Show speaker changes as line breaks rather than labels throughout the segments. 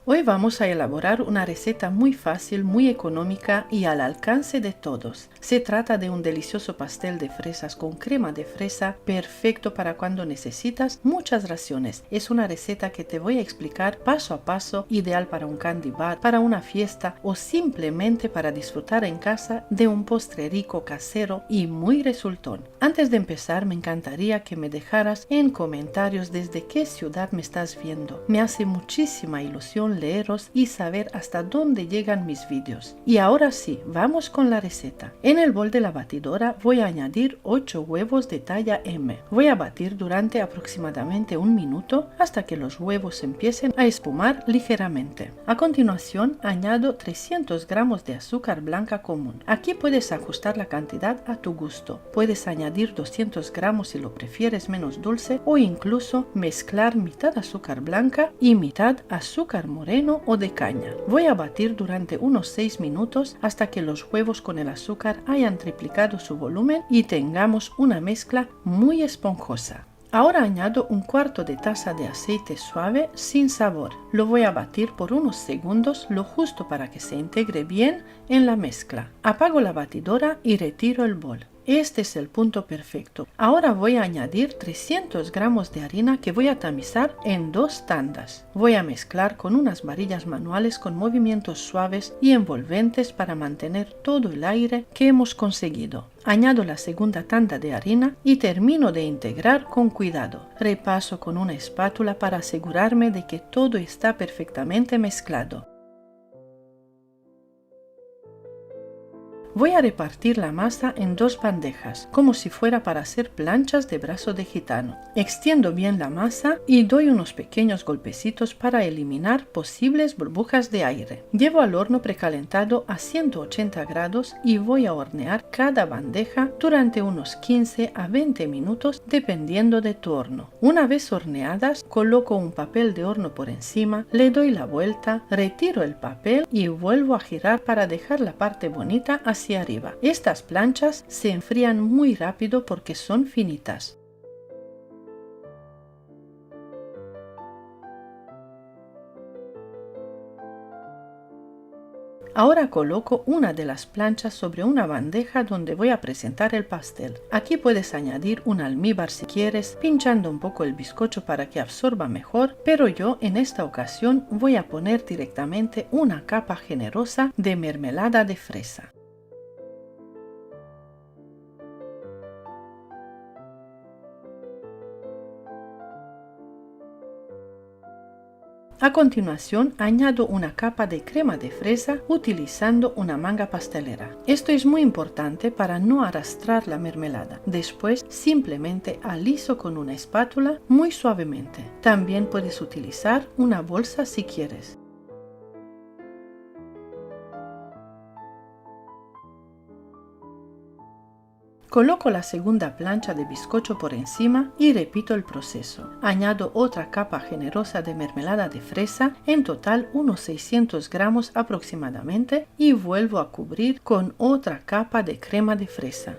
Hoy vamos a elaborar una receta muy fácil, muy económica y al alcance de todos. Se trata de un delicioso pastel de fresas con crema de fresa, perfecto para cuando necesitas muchas raciones. Es una receta que te voy a explicar paso a paso, ideal para un candy bar, para una fiesta o simplemente para disfrutar en casa de un postre rico casero y muy resultón. Antes de empezar, me encantaría que me dejaras en comentarios desde qué ciudad me estás viendo. Me hace muchísima ilusión leeros y saber hasta dónde llegan mis vídeos. Y ahora sí, vamos con la receta. En el bol de la batidora voy a añadir 8 huevos de talla M. Voy a batir durante aproximadamente un minuto hasta que los huevos empiecen a espumar ligeramente. A continuación añado 300 gramos de azúcar blanca común. Aquí puedes ajustar la cantidad a tu gusto. Puedes añadir 200 gramos si lo prefieres menos dulce o incluso mezclar mitad azúcar blanca y mitad azúcar moreno o de caña. Voy a batir durante unos 6 minutos hasta que los huevos con el azúcar hayan triplicado su volumen y tengamos una mezcla muy esponjosa. Ahora añado un cuarto de taza de aceite suave sin sabor. Lo voy a batir por unos segundos, lo justo para que se integre bien en la mezcla. Apago la batidora y retiro el bol. Este es el punto perfecto. Ahora voy a añadir 300 gramos de harina que voy a tamizar en 2 tandas. Voy a mezclar con unas varillas manuales con movimientos suaves y envolventes para mantener todo el aire que hemos conseguido. Añado la segunda tanda de harina y termino de integrar con cuidado. Repaso con una espátula para asegurarme de que todo está perfectamente mezclado. Voy a repartir la masa en 2 bandejas, como si fuera para hacer planchas de brazo de gitano. Extiendo bien la masa y doy unos pequeños golpecitos para eliminar posibles burbujas de aire. Llevo al horno precalentado a 180 grados y voy a hornear cada bandeja durante unos 15 a 20 minutos dependiendo de tu horno. Una vez horneadas, coloco un papel de horno por encima, le doy la vuelta, retiro el papel y vuelvo a girar para dejar la parte bonita hacia arriba. Estas planchas se enfrían muy rápido porque son finitas. Ahora coloco una de las planchas sobre una bandeja donde voy a presentar el pastel. Aquí puedes añadir un almíbar si quieres, pinchando un poco el bizcocho para que absorba mejor, pero yo en esta ocasión voy a poner directamente una capa generosa de mermelada de fresa. A continuación añado una capa de crema de fresa utilizando una manga pastelera. Esto es muy importante para no arrastrar la mermelada. Después simplemente aliso con una espátula muy suavemente. También puedes utilizar una bolsa si quieres. Coloco la segunda plancha de bizcocho por encima y repito el proceso. Añado otra capa generosa de mermelada de fresa, en total unos 600 gramos aproximadamente, y vuelvo a cubrir con otra capa de crema de fresa.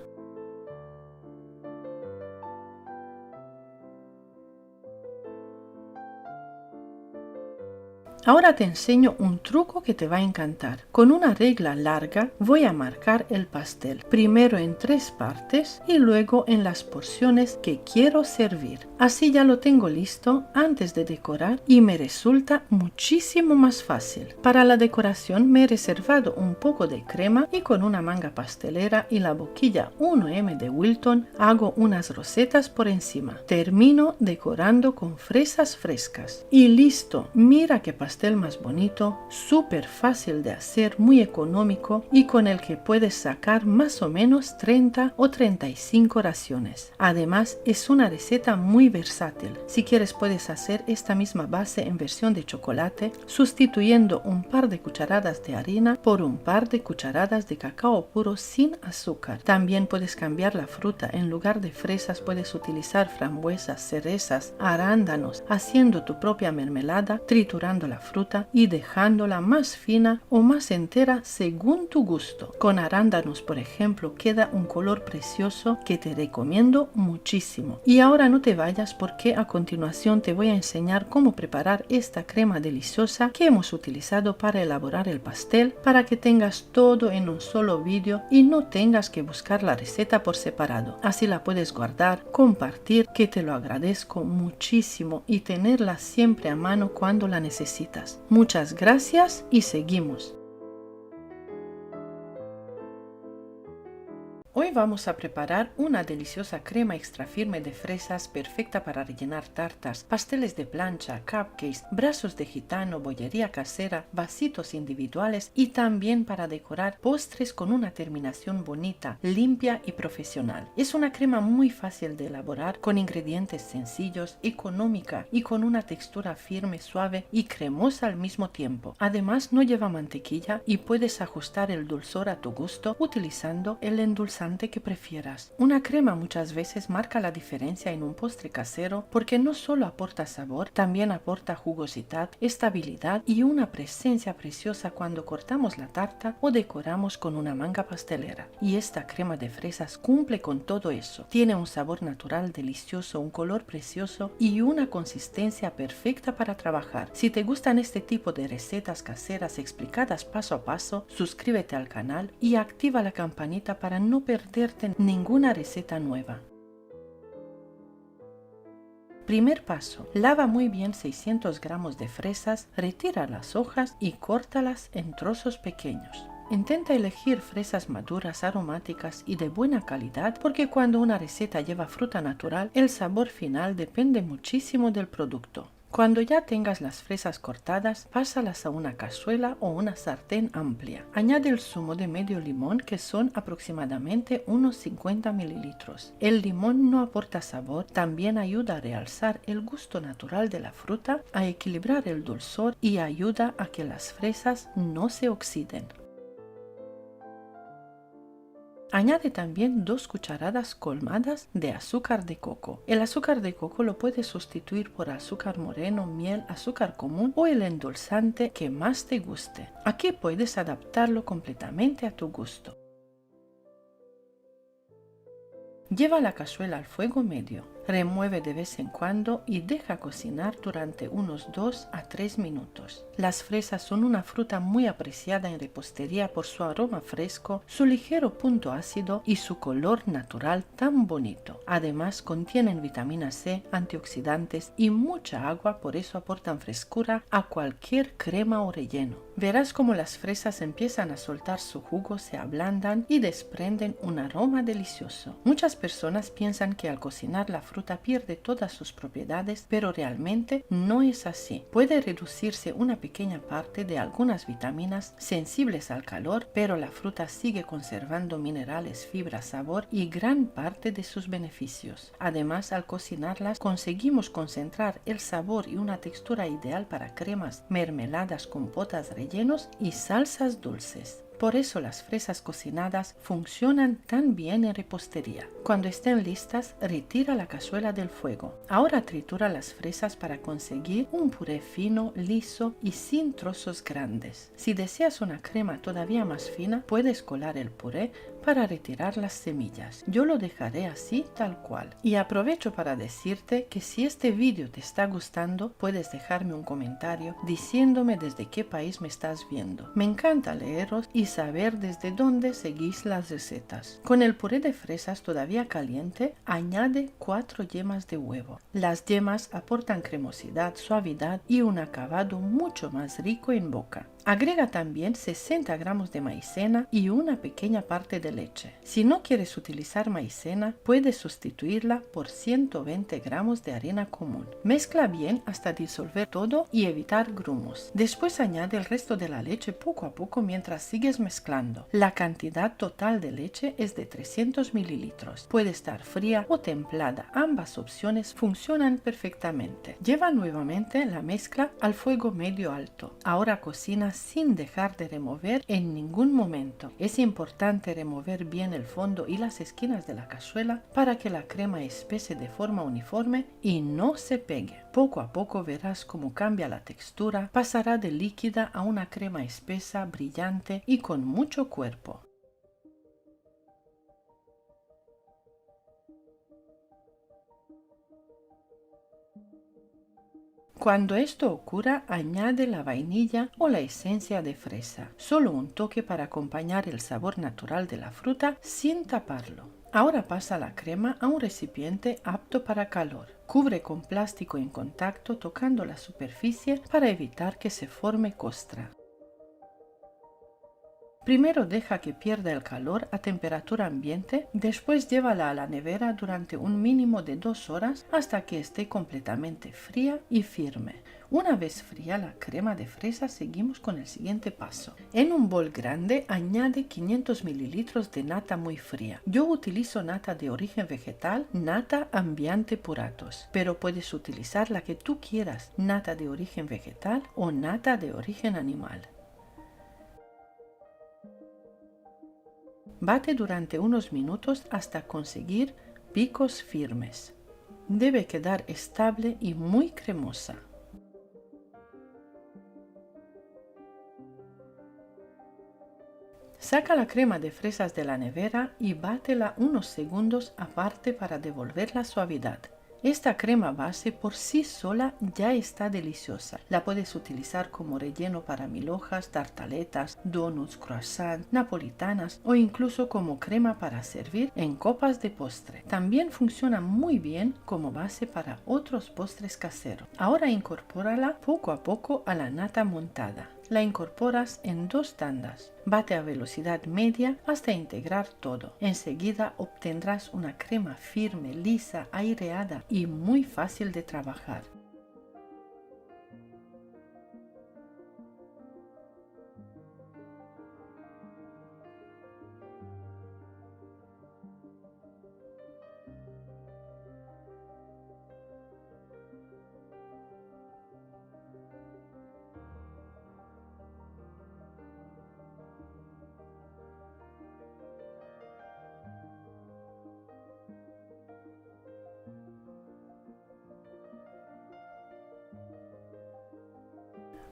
Ahora te enseño un truco que te va a encantar. Con una regla larga voy a marcar el pastel, primero en 3 partes y luego en las porciones que quiero servir. Así ya lo tengo listo antes de decorar y me resulta muchísimo más fácil. Para la decoración me he reservado un poco de crema y con una manga pastelera y la boquilla 1M de Wilton hago unas rosetas por encima. Termino decorando con fresas frescas. Y listo, mira qué pastel más bonito, súper fácil de hacer, muy económico y con el que puedes sacar más o menos 30 o 35 raciones. Además es una receta muy versátil. Si quieres puedes hacer esta misma base en versión de chocolate, sustituyendo un par de cucharadas de harina por un par de cucharadas de cacao puro sin azúcar. También puedes cambiar la fruta, en lugar de fresas puedes utilizar frambuesas, cerezas, arándanos, haciendo tu propia mermelada, triturando la fruta y dejándola más fina o más entera según tu gusto. Con arándanos, por ejemplo, queda un color precioso que te recomiendo muchísimo. Y ahora no te vayas porque a continuación te voy a enseñar cómo preparar esta crema deliciosa que hemos utilizado para elaborar el pastel, para que tengas todo en un solo vídeo y no tengas que buscar la receta por separado. Así la puedes guardar, compartir, que te lo agradezco muchísimo, y tenerla siempre a mano cuando la necesitas. Muchas gracias y seguimos. Hoy vamos a preparar una deliciosa crema extra firme de fresas perfecta para rellenar tartas, pasteles de plancha, cupcakes, brazos de gitano, bollería casera, vasitos individuales y también para decorar postres con una terminación bonita, limpia y profesional. Es una crema muy fácil de elaborar, con ingredientes sencillos, económica y con una textura firme, suave y cremosa al mismo tiempo. Además, no lleva mantequilla y puedes ajustar el dulzor a tu gusto utilizando el endulzante que prefieras. Una crema muchas veces marca la diferencia en un postre casero porque no solo aporta sabor, también aporta jugosidad, estabilidad y una presencia preciosa cuando cortamos la tarta o decoramos con una manga pastelera. Y esta crema de fresas cumple con todo eso. Tiene un sabor natural delicioso, un color precioso y una consistencia perfecta para trabajar. Si te gustan este tipo de recetas caseras explicadas paso a paso, suscríbete al canal y activa la campanita para no perderte ninguna receta nueva. Primer paso: lava muy bien 600 gramos de fresas, retira las hojas y córtalas en trozos pequeños. Intenta elegir fresas maduras, aromáticas y de buena calidad, porque cuando una receta lleva fruta natural, el sabor final depende muchísimo del producto. Cuando ya tengas las fresas cortadas, pásalas a una cazuela o una sartén amplia. Añade el zumo de medio limón, que son aproximadamente unos 50 mililitros. El limón no aporta sabor, también ayuda a realzar el gusto natural de la fruta, a equilibrar el dulzor y ayuda a que las fresas no se oxiden. Añade también 2 cucharadas colmadas de azúcar de coco. El azúcar de coco lo puedes sustituir por azúcar moreno, miel, azúcar común o el endulzante que más te guste. Aquí puedes adaptarlo completamente a tu gusto. Lleva la cazuela al fuego medio. Remueve de vez en cuando y deja cocinar durante unos 2 a 3 minutos. Las fresas son una fruta muy apreciada en repostería por su aroma fresco, su ligero punto ácido y su color natural tan bonito. Además, contienen vitamina C, antioxidantes y mucha agua, por eso aportan frescura a cualquier crema o relleno. Verás cómo las fresas empiezan a soltar su jugo, se ablandan y desprenden un aroma delicioso. Muchas personas piensan que al cocinar la fruta pierde todas sus propiedades, pero realmente no es así. Puede reducirse una pequeña parte de algunas vitaminas sensibles al calor, pero la fruta sigue conservando minerales, fibra, sabor y gran parte de sus beneficios. Además, al cocinarlas conseguimos concentrar el sabor y una textura ideal para cremas, mermeladas, compotas, rellenos y salsas dulces. Por eso las fresas cocinadas funcionan tan bien en repostería. Cuando estén listas, retira la cazuela del fuego. Ahora tritura las fresas para conseguir un puré fino, liso y sin trozos grandes. Si deseas una crema todavía más fina, puedes colar el puré para retirar las semillas. Yo lo dejaré así tal cual. Y aprovecho para decirte que si este vídeo te está gustando, puedes dejarme un comentario diciéndome desde qué país me estás viendo. Me encanta leeros y saber desde dónde seguís las recetas. Con el puré de fresas todavía caliente, añade 4 yemas de huevo. Las yemas aportan cremosidad, suavidad y un acabado mucho más rico en boca. Agrega también 60 gramos de maicena y una pequeña parte de leche. Si no quieres utilizar maicena, puedes sustituirla por 120 gramos de harina común. Mezcla bien hasta disolver todo y evitar grumos. Después añade el resto de la leche poco a poco mientras sigues mezclando. La cantidad total de leche es de 300 mililitros. Puede estar fría o templada. Ambas opciones funcionan perfectamente. Lleva nuevamente la mezcla al fuego medio alto. Ahora cocina sin dejar de remover en ningún momento. Es importante remover bien el fondo y las esquinas de la cazuela para que la crema espese de forma uniforme y no se pegue. Poco a poco verás cómo cambia la textura, pasará de líquida a una crema espesa, brillante y con mucho cuerpo. Cuando esto ocurra, añade la vainilla o la esencia de fresa, solo un toque para acompañar el sabor natural de la fruta sin taparlo. Ahora pasa la crema a un recipiente apto para calor. Cubre con plástico en contacto tocando la superficie para evitar que se forme costra. Primero deja que pierda el calor a temperatura ambiente, después llévala a la nevera durante un mínimo de 2 horas hasta que esté completamente fría y firme. Una vez fría la crema de fresa, seguimos con el siguiente paso. En un bol grande añade 500 ml de nata muy fría. Yo utilizo nata de origen vegetal, nata Ambiente Puratos, pero puedes utilizar la que tú quieras, nata de origen vegetal o nata de origen animal. Bate durante unos minutos hasta conseguir picos firmes. Debe quedar estable y muy cremosa. Saca la crema de fresas de la nevera y bátela unos segundos aparte para devolver la suavidad. Esta crema base por sí sola ya está deliciosa. La puedes utilizar como relleno para mil hojas, tartaletas, donuts, croissants, napolitanas o incluso como crema para servir en copas de postre. También funciona muy bien como base para otros postres caseros. Ahora incorpórala poco a poco a la nata montada. La incorporas en 2 tandas. Bate a velocidad media hasta integrar todo. Enseguida obtendrás una crema firme, lisa, aireada y muy fácil de trabajar.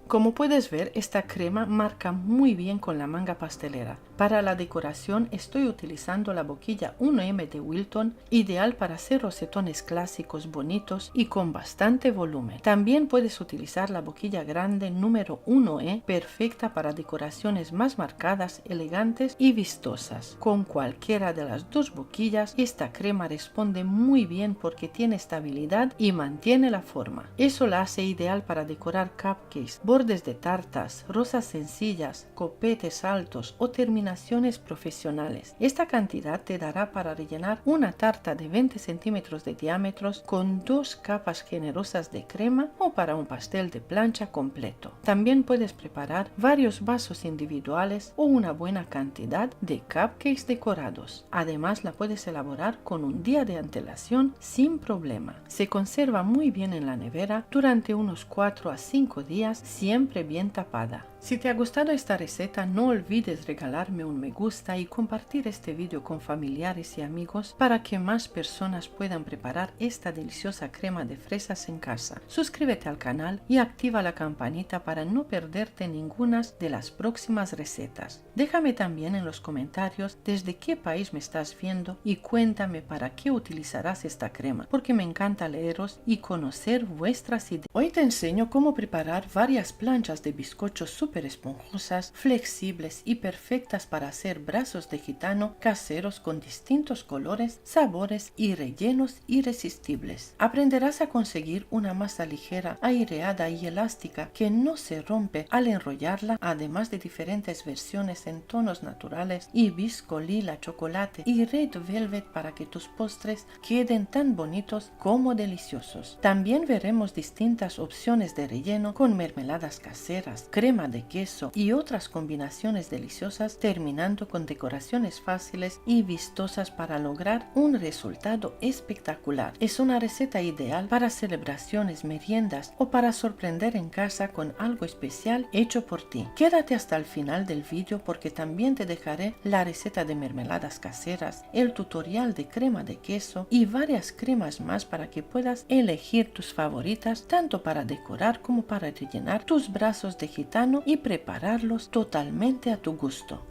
Como puedes ver, esta crema marca muy bien con la manga pastelera. Para la decoración estoy utilizando la boquilla 1M de Wilton, ideal para hacer rosetones clásicos bonitos y con bastante volumen. También puedes utilizar la boquilla grande número 1E, perfecta para decoraciones más marcadas, elegantes y vistosas. Con cualquiera de las 2 boquillas, esta crema responde muy bien porque tiene estabilidad y mantiene la forma. Eso la hace ideal para decorar cupcakes, bordes de tartas, rosas sencillas, copetes altos o terminaciones profesionales. Esta cantidad te dará para rellenar una tarta de 20 centímetros de diámetro con 2 capas generosas de crema o para un pastel de plancha completo. También puedes preparar varios vasos individuales o una buena cantidad de cupcakes decorados. Además, la puedes elaborar con un día de antelación sin problema. Se conserva muy bien en la nevera durante unos 4 a 5 días, siempre bien tapada. Si te ha gustado esta receta, no olvides regalarme un me gusta y compartir este video con familiares y amigos para que más personas puedan preparar esta deliciosa crema de fresas en casa. Suscríbete al canal y activa la campanita para no perderte ninguna de las próximas recetas. Déjame también en los comentarios desde qué país me estás viendo y cuéntame para qué utilizarás esta crema, porque me encanta leeros y conocer vuestras ideas. Hoy te enseño cómo preparar varias planchas de bizcochos súper esponjosas, flexibles y perfectas para hacer brazos de gitano caseros con distintos colores, sabores y rellenos irresistibles. Aprenderás a conseguir una masa ligera, aireada y elástica que no se rompe al enrollarla, además de diferentes versiones en tonos naturales y visco, lila, chocolate y red velvet para que tus postres queden tan bonitos como deliciosos. También veremos distintas opciones de relleno con mermeladas caseras, crema de queso y otras combinaciones deliciosas, terminando con decoraciones fáciles y vistosas para lograr un resultado espectacular. Es una receta ideal para celebraciones, meriendas o para sorprender en casa con algo especial hecho por ti. Quédate hasta el final del vídeo porque también te dejaré la receta de mermeladas caseras, el tutorial de crema de queso y varias cremas más para que puedas elegir tus favoritas tanto para decorar como para rellenar tus brazos de gitano y prepararlos totalmente a tu gusto.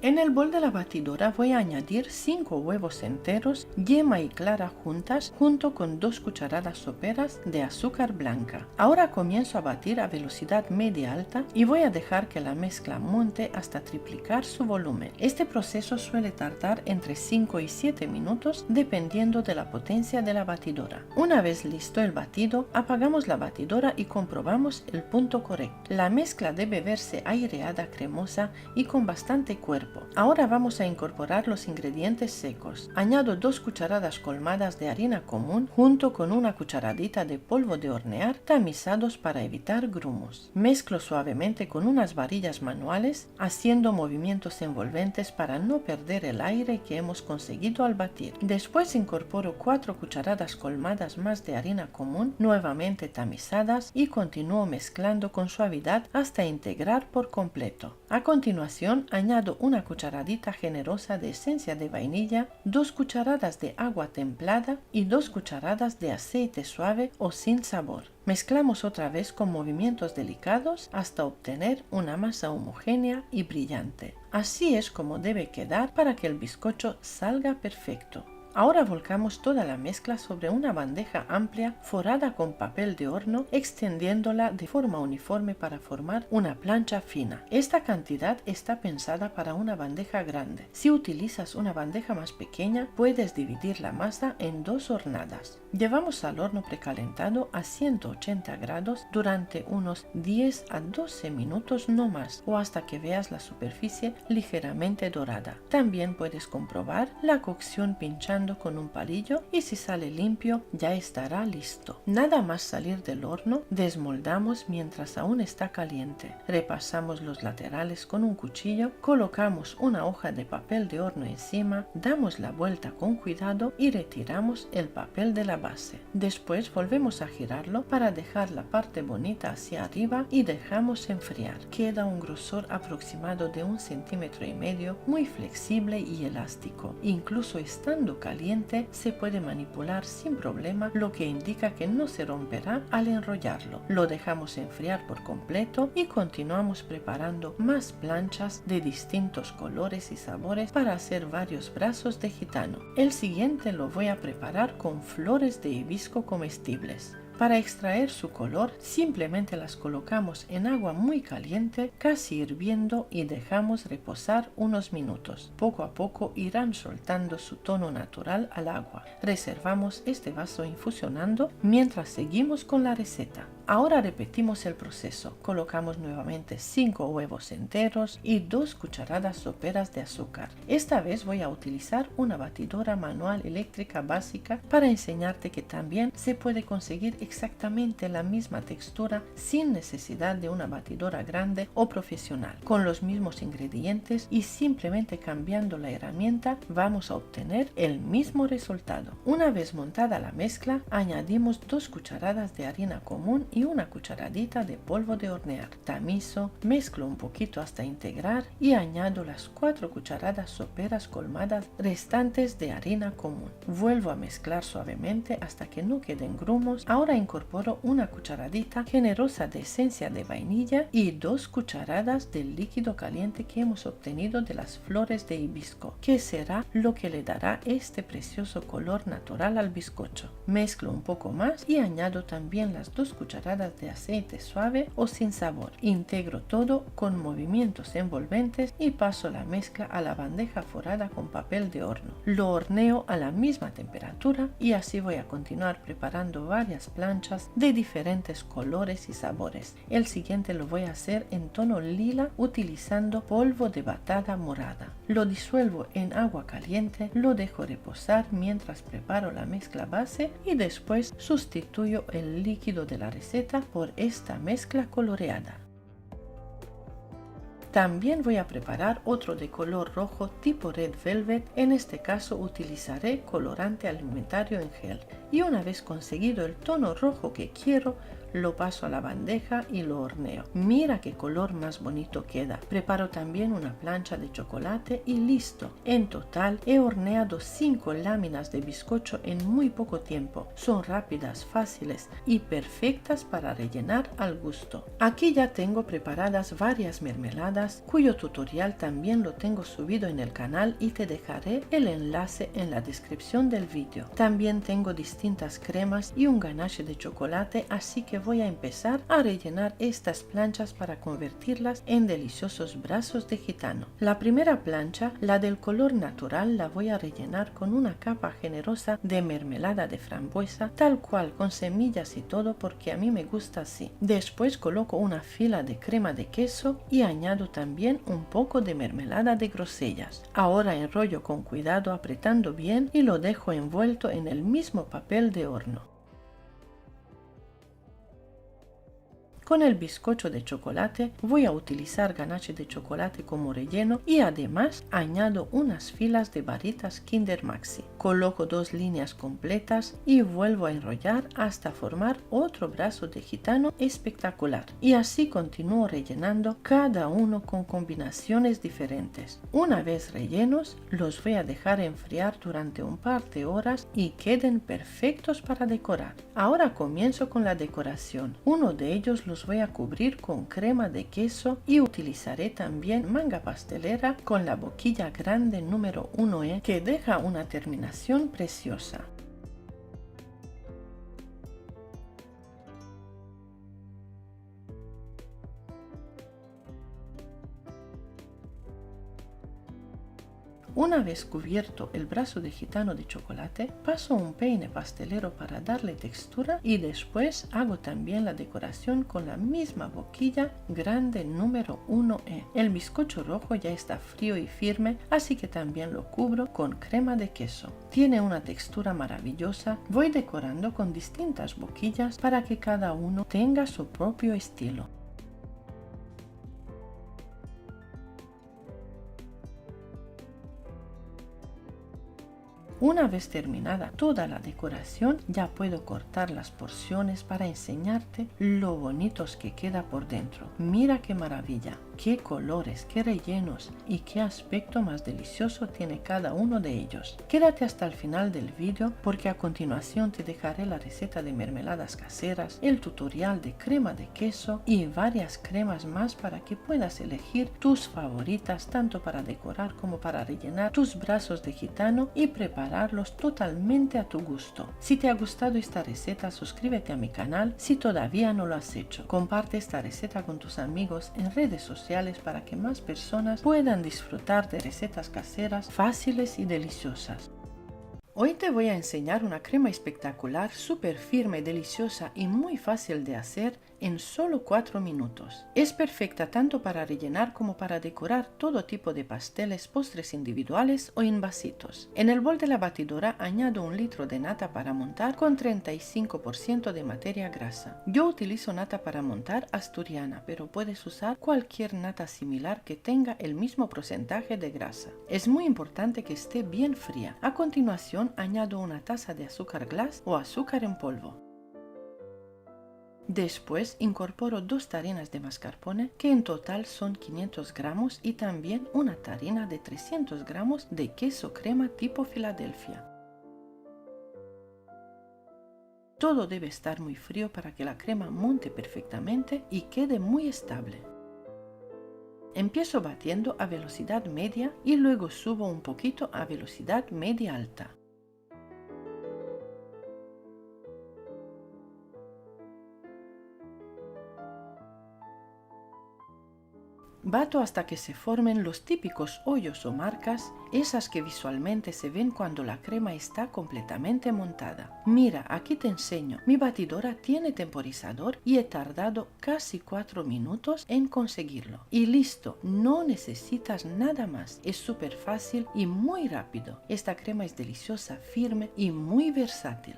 En el bol de la batidora voy a añadir 5 huevos enteros, yema y clara juntas, junto con 2 cucharadas soperas de azúcar blanca. Ahora comienzo a batir a velocidad media alta y voy a dejar que la mezcla monte hasta triplicar su volumen. Este proceso suele tardar entre 5 y 7 minutos dependiendo de la potencia de la batidora. Una vez listo el batido, apagamos la batidora y comprobamos el punto correcto. La mezcla debe verse aireada, cremosa y con bastante cuerpo. Ahora vamos a incorporar los ingredientes secos. Añado 2 cucharadas colmadas de harina común junto con una cucharadita de polvo de hornear tamizados para evitar grumos. Mezclo suavemente con unas varillas manuales, haciendo movimientos envolventes para no perder el aire que hemos conseguido al batir. Después incorporo 4 cucharadas colmadas más de harina común, nuevamente tamizadas, y continúo mezclando con suavidad hasta integrar por completo. A continuación añado una cucharadita generosa de esencia de vainilla, 2 cucharadas de agua templada y 2 cucharadas de aceite suave o sin sabor. Mezclamos otra vez con movimientos delicados hasta obtener una masa homogénea y brillante. Así es como debe quedar para que el bizcocho salga perfecto. Ahora volcamos toda la mezcla sobre una bandeja amplia forrada con papel de horno, extendiéndola de forma uniforme para formar una plancha fina. Esta cantidad está pensada para una bandeja grande. Si utilizas una bandeja más pequeña, puedes dividir la masa en 2 hornadas. Llevamos al horno precalentado a 180 grados durante unos 10 a 12 minutos no más, o hasta que veas la superficie ligeramente dorada. También puedes comprobar la cocción pinchando con un palillo y si sale limpio ya estará listo. Nada más salir del horno, desmoldamos mientras aún está caliente. Repasamos los laterales con un cuchillo, colocamos una hoja de papel de horno encima, damos la vuelta con cuidado y retiramos el papel de la base. Después volvemos a girarlo para dejar la parte bonita hacia arriba y dejamos enfriar. Queda un grosor aproximado de 1,5 centímetros, muy flexible y elástico. Incluso estando caliente se puede manipular sin problema, lo que indica que no se romperá al enrollarlo. Lo dejamos enfriar por completo y continuamos preparando más planchas de distintos colores y sabores para hacer varios brazos de gitano. El siguiente lo voy a preparar con flores de hibisco comestibles. Para extraer su color, simplemente las colocamos en agua muy caliente, casi hirviendo, y dejamos reposar unos minutos. Poco a poco irán soltando su tono natural al agua. Reservamos este vaso infusionando mientras seguimos con la receta. Ahora repetimos el proceso. Colocamos nuevamente 5 huevos enteros y 2 cucharadas soperas de azúcar. Esta vez voy a utilizar una batidora manual eléctrica básica para enseñarte que también se puede conseguir exactamente la misma textura sin necesidad de una batidora grande o profesional. Con los mismos ingredientes y simplemente cambiando la herramienta vamos a obtener el mismo resultado. Una vez montada la mezcla, añadimos 2 cucharadas de harina común y una cucharadita de polvo de hornear. Tamizo, mezclo un poquito hasta integrar y añado las 4 cucharadas soperas colmadas restantes de harina común. Vuelvo a mezclar suavemente hasta que no queden grumos. Ahora incorporo una cucharadita generosa de esencia de vainilla y 2 cucharadas del líquido caliente que hemos obtenido de las flores de hibisco, que será lo que le dará este precioso color natural al bizcocho. Mezclo un poco más y añado también las 2 cucharadas de aceite suave o sin sabor. Integro todo con movimientos envolventes y paso la mezcla a la bandeja forrada con papel de horno. Lo horneo a la misma temperatura y así voy a continuar preparando varias planchas de diferentes colores y sabores. El siguiente lo voy a hacer en tono lila utilizando polvo de batata morada. Lo disuelvo en agua caliente, lo dejo reposar mientras preparo la mezcla base y después sustituyo el líquido de la receta receta por esta mezcla coloreada. También voy a preparar otro de color rojo tipo Red Velvet, en este caso utilizaré colorante alimentario en gel. Y una vez conseguido el tono rojo que quiero, lo paso a la bandeja y lo horneo. Mira qué color más bonito queda. Preparo también una plancha de chocolate y listo. En total he horneado 5 láminas de bizcocho en muy poco tiempo. Son rápidas, fáciles y perfectas para rellenar al gusto. Aquí ya tengo preparadas varias mermeladas, cuyo tutorial también lo tengo subido en el canal y te dejaré el enlace en la descripción del vídeo. También tengo distintas cremas y un ganache de chocolate, así que voy a empezar a rellenar estas planchas para convertirlas en deliciosos brazos de gitano. La primera plancha, la del color natural, la voy a rellenar con una capa generosa de mermelada de frambuesa, tal cual, con semillas y todo, porque a mí me gusta así. Después coloco una fila de crema de queso y añado también un poco de mermelada de grosellas. Ahora enrollo con cuidado apretando bien y lo dejo envuelto en el mismo papel de horno. Con el bizcocho de chocolate voy a utilizar ganache de chocolate como relleno y además añado unas filas de barritas Kinder Maxi. Coloco 2 líneas completas y vuelvo a enrollar hasta formar otro brazo de gitano espectacular. Y así continúo rellenando cada uno con combinaciones diferentes. Una vez rellenos, los voy a dejar enfriar durante un par de horas y queden perfectos para decorar. Ahora comienzo con la decoración. Uno de ellos los voy a cubrir con crema de queso y utilizaré también manga pastelera con la boquilla grande número 1E que deja una terminación preciosa. Una vez cubierto el brazo de gitano de chocolate, paso un peine pastelero para darle textura y después hago también la decoración con la misma boquilla grande número 1E. El bizcocho rojo ya está frío y firme, así que también lo cubro con crema de queso. Tiene una textura maravillosa. Voy decorando con distintas boquillas para que cada uno tenga su propio estilo. Una vez terminada toda la decoración, ya puedo cortar las porciones para enseñarte lo bonitos que queda por dentro. Mira qué maravilla, qué colores, qué rellenos y qué aspecto más delicioso tiene cada uno de ellos. Quédate hasta el final del vídeo porque a continuación te dejaré la receta de mermeladas caseras, el tutorial de crema de queso y varias cremas más para que puedas elegir tus favoritas tanto para decorar como para rellenar tus brazos de gitano y prepararlos totalmente a tu gusto. Si te ha gustado esta receta, suscríbete a mi canal si todavía no lo has hecho. Comparte esta receta con tus amigos en redes sociales para que más personas puedan disfrutar de recetas caseras fáciles y deliciosas. Hoy te voy a enseñar una crema espectacular, súper firme, deliciosa y muy fácil de hacer en solo 4 minutos. Es perfecta tanto para rellenar como para decorar todo tipo de pasteles, postres individuales o en vasitos. En el bol de la batidora añado 1 litro de nata para montar con 35% de materia grasa. Yo utilizo nata para montar asturiana, pero puedes usar cualquier nata similar que tenga el mismo porcentaje de grasa. Es muy importante que esté bien fría. A continuación añado 1 taza de azúcar glass o azúcar en polvo. Después incorporo 2 tarinas de mascarpone, que en total son 500 gramos, y también una tarina de 300 gramos de queso crema tipo Filadelfia. Todo debe estar muy frío para que la crema monte perfectamente y quede muy estable. Empiezo batiendo a velocidad media y luego subo un poquito a velocidad media alta. Bato hasta que se formen los típicos hoyos o marcas, esas que visualmente se ven cuando la crema está completamente montada. Mira, aquí te enseño. Mi batidora tiene temporizador y he tardado casi 4 minutos en conseguirlo. Y listo, no necesitas nada más. Es súper fácil y muy rápido. Esta crema es deliciosa, firme y muy versátil.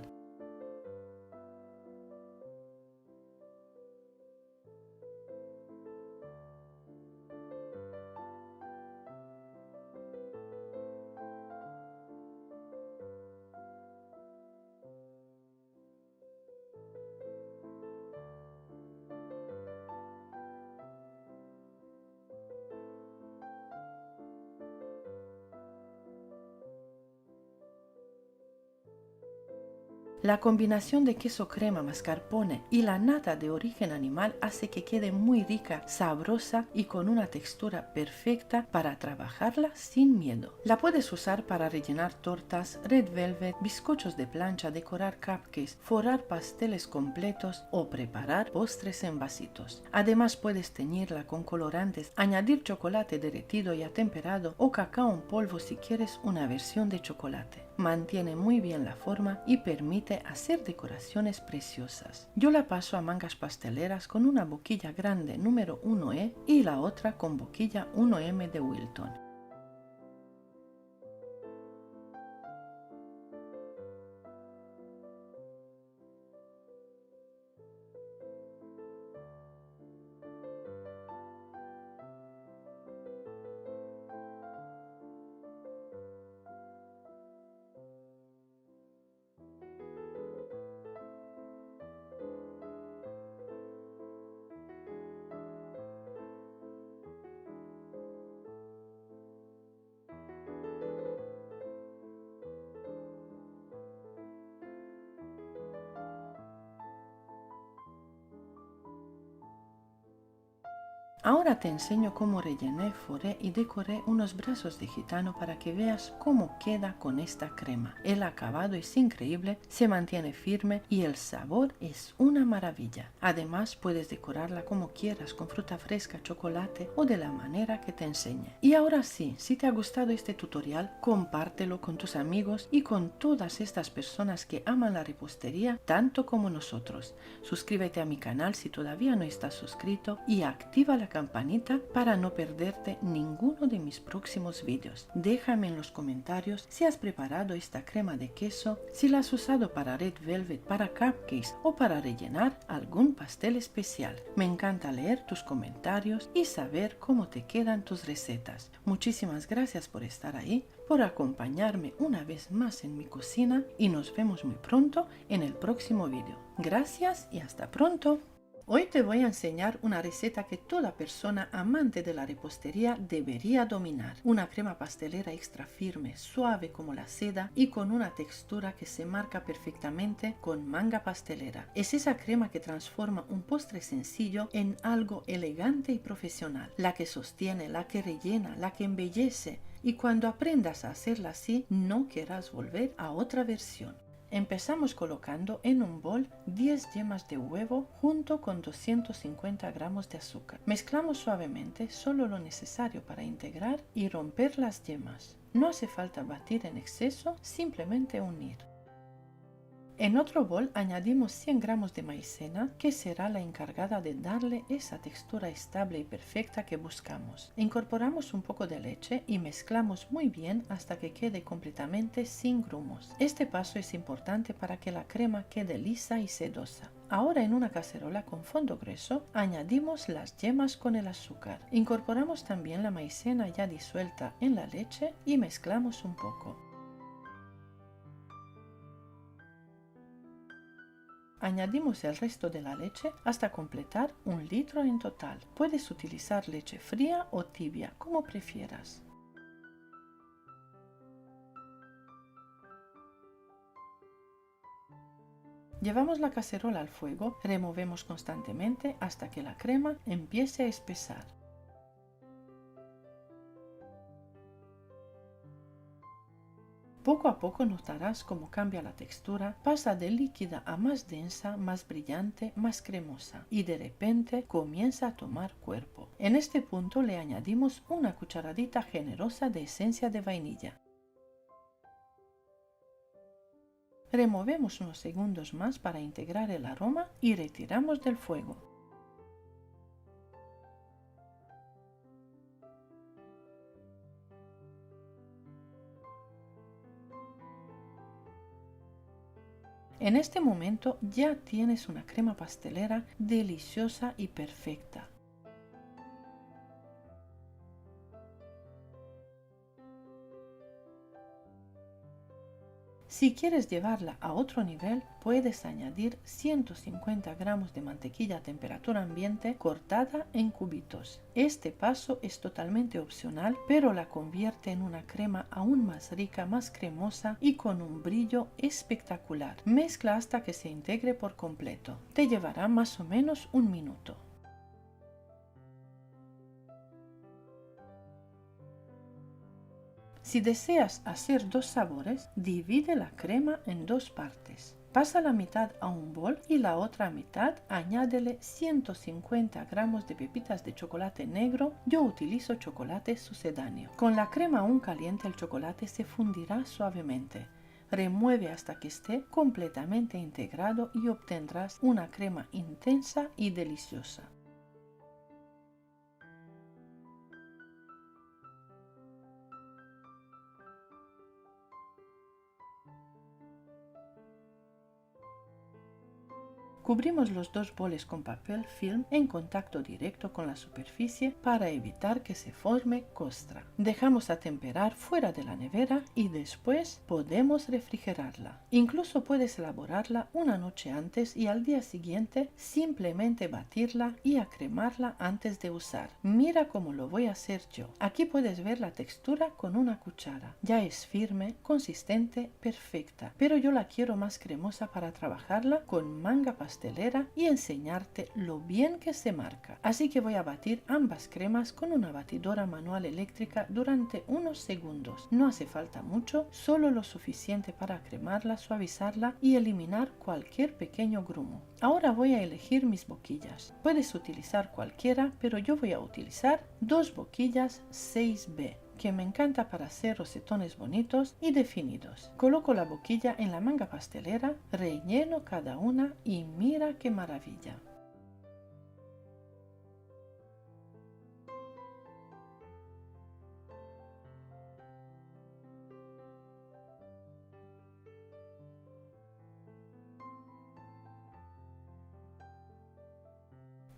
La combinación de queso crema mascarpone y la nata de origen animal hace que quede muy rica, sabrosa y con una textura perfecta para trabajarla sin miedo. La puedes usar para rellenar tortas, red velvet, bizcochos de plancha, decorar cupcakes, forrar pasteles completos o preparar postres en vasitos. Además puedes teñirla con colorantes, añadir chocolate derretido y atemperado o cacao en polvo si quieres una versión de chocolate. Mantiene muy bien la forma y permite hacer decoraciones preciosas. Yo la paso a mangas pasteleras con una boquilla grande número 1E y la otra con boquilla 1M de Wilton. Ahora te enseño cómo rellené, forré y decoré unos brazos de gitano para que veas cómo queda con esta crema. El acabado es increíble, se mantiene firme y el sabor es una maravilla. Además puedes decorarla como quieras, con fruta fresca, chocolate o de la manera que te enseñe. Y ahora sí, si te ha gustado este tutorial, compártelo con tus amigos y con todas estas personas que aman la repostería tanto como nosotros. Suscríbete a mi canal si todavía no estás suscrito y activa la campanita para no perderte ninguno de mis próximos vídeos. Déjame en los comentarios si has preparado esta crema de queso, si la has usado para red velvet, para cupcakes o para rellenar algún pastel especial. Me encanta leer tus comentarios y saber cómo te quedan tus recetas. Muchísimas gracias por estar ahí, por acompañarme una vez más en mi cocina y nos vemos muy pronto en el próximo vídeo. Gracias y hasta pronto. Hoy te voy a enseñar una receta que toda persona amante de la repostería debería dominar. Una crema pastelera extra firme, suave como la seda y con una textura que se marca perfectamente con manga pastelera. Es esa crema que transforma un postre sencillo en algo elegante y profesional. La que sostiene, la que rellena, la que embellece. Y cuando aprendas a hacerla así, no querrás volver a otra versión. Empezamos colocando en un bol 10 yemas de huevo junto con 250 gramos de azúcar. Mezclamos suavemente solo lo necesario para integrar y romper las yemas. No hace falta batir en exceso, simplemente unir. En otro bol añadimos 100 gramos de maicena, que será la encargada de darle esa textura estable y perfecta que buscamos. Incorporamos un poco de leche y mezclamos muy bien hasta que quede completamente sin grumos. Este paso es importante para que la crema quede lisa y sedosa. Ahora en una cacerola con fondo grueso añadimos las yemas con el azúcar. Incorporamos también la maicena ya disuelta en la leche y mezclamos un poco. Añadimos el resto de la leche hasta completar 1 litro en total. Puedes utilizar leche fría o tibia, como prefieras. Llevamos la cacerola al fuego, removemos constantemente hasta que la crema empiece a espesar. Poco a poco notarás cómo cambia la textura, pasa de líquida a más densa, más brillante, más cremosa y de repente comienza a tomar cuerpo. En este punto le añadimos una cucharadita generosa de esencia de vainilla. Removemos unos segundos más para integrar el aroma y retiramos del fuego. En este momento ya tienes una crema pastelera deliciosa y perfecta. Si quieres llevarla a otro nivel, puedes añadir 150 gramos de mantequilla a temperatura ambiente cortada en cubitos. Este paso es totalmente opcional, pero la convierte en una crema aún más rica, más cremosa y con un brillo espectacular. Mezcla hasta que se integre por completo. Te llevará más o menos un minuto. Si deseas hacer dos sabores, divide la crema en dos partes. Pasa la mitad a un bol y la otra mitad añádele 150 gramos de pepitas de chocolate negro. Yo utilizo chocolate sucedáneo. Con la crema aún caliente el chocolate se fundirá suavemente. Remueve hasta que esté completamente integrado y obtendrás una crema intensa y deliciosa. Cubrimos los dos boles con papel film en contacto directo con la superficie para evitar que se forme costra. Dejamos atemperar fuera de la nevera y después podemos refrigerarla. Incluso puedes elaborarla una noche antes y al día siguiente simplemente batirla y acremarla antes de usar. Mira cómo lo voy a hacer yo. Aquí puedes ver la textura con una cuchara. Ya es firme, consistente, perfecta, pero yo la quiero más cremosa para trabajarla con manga pastelera y enseñarte lo bien que se marca. Así que voy a batir ambas cremas con una batidora manual eléctrica durante unos segundos. No hace falta mucho, solo lo suficiente para cremarla, suavizarla y eliminar cualquier pequeño grumo. Ahora voy a elegir mis boquillas. Puedes utilizar cualquiera, pero yo voy a utilizar dos boquillas 6B. Que me encanta para hacer rosetones bonitos y definidos. Coloco la boquilla en la manga pastelera, relleno cada una y mira qué maravilla.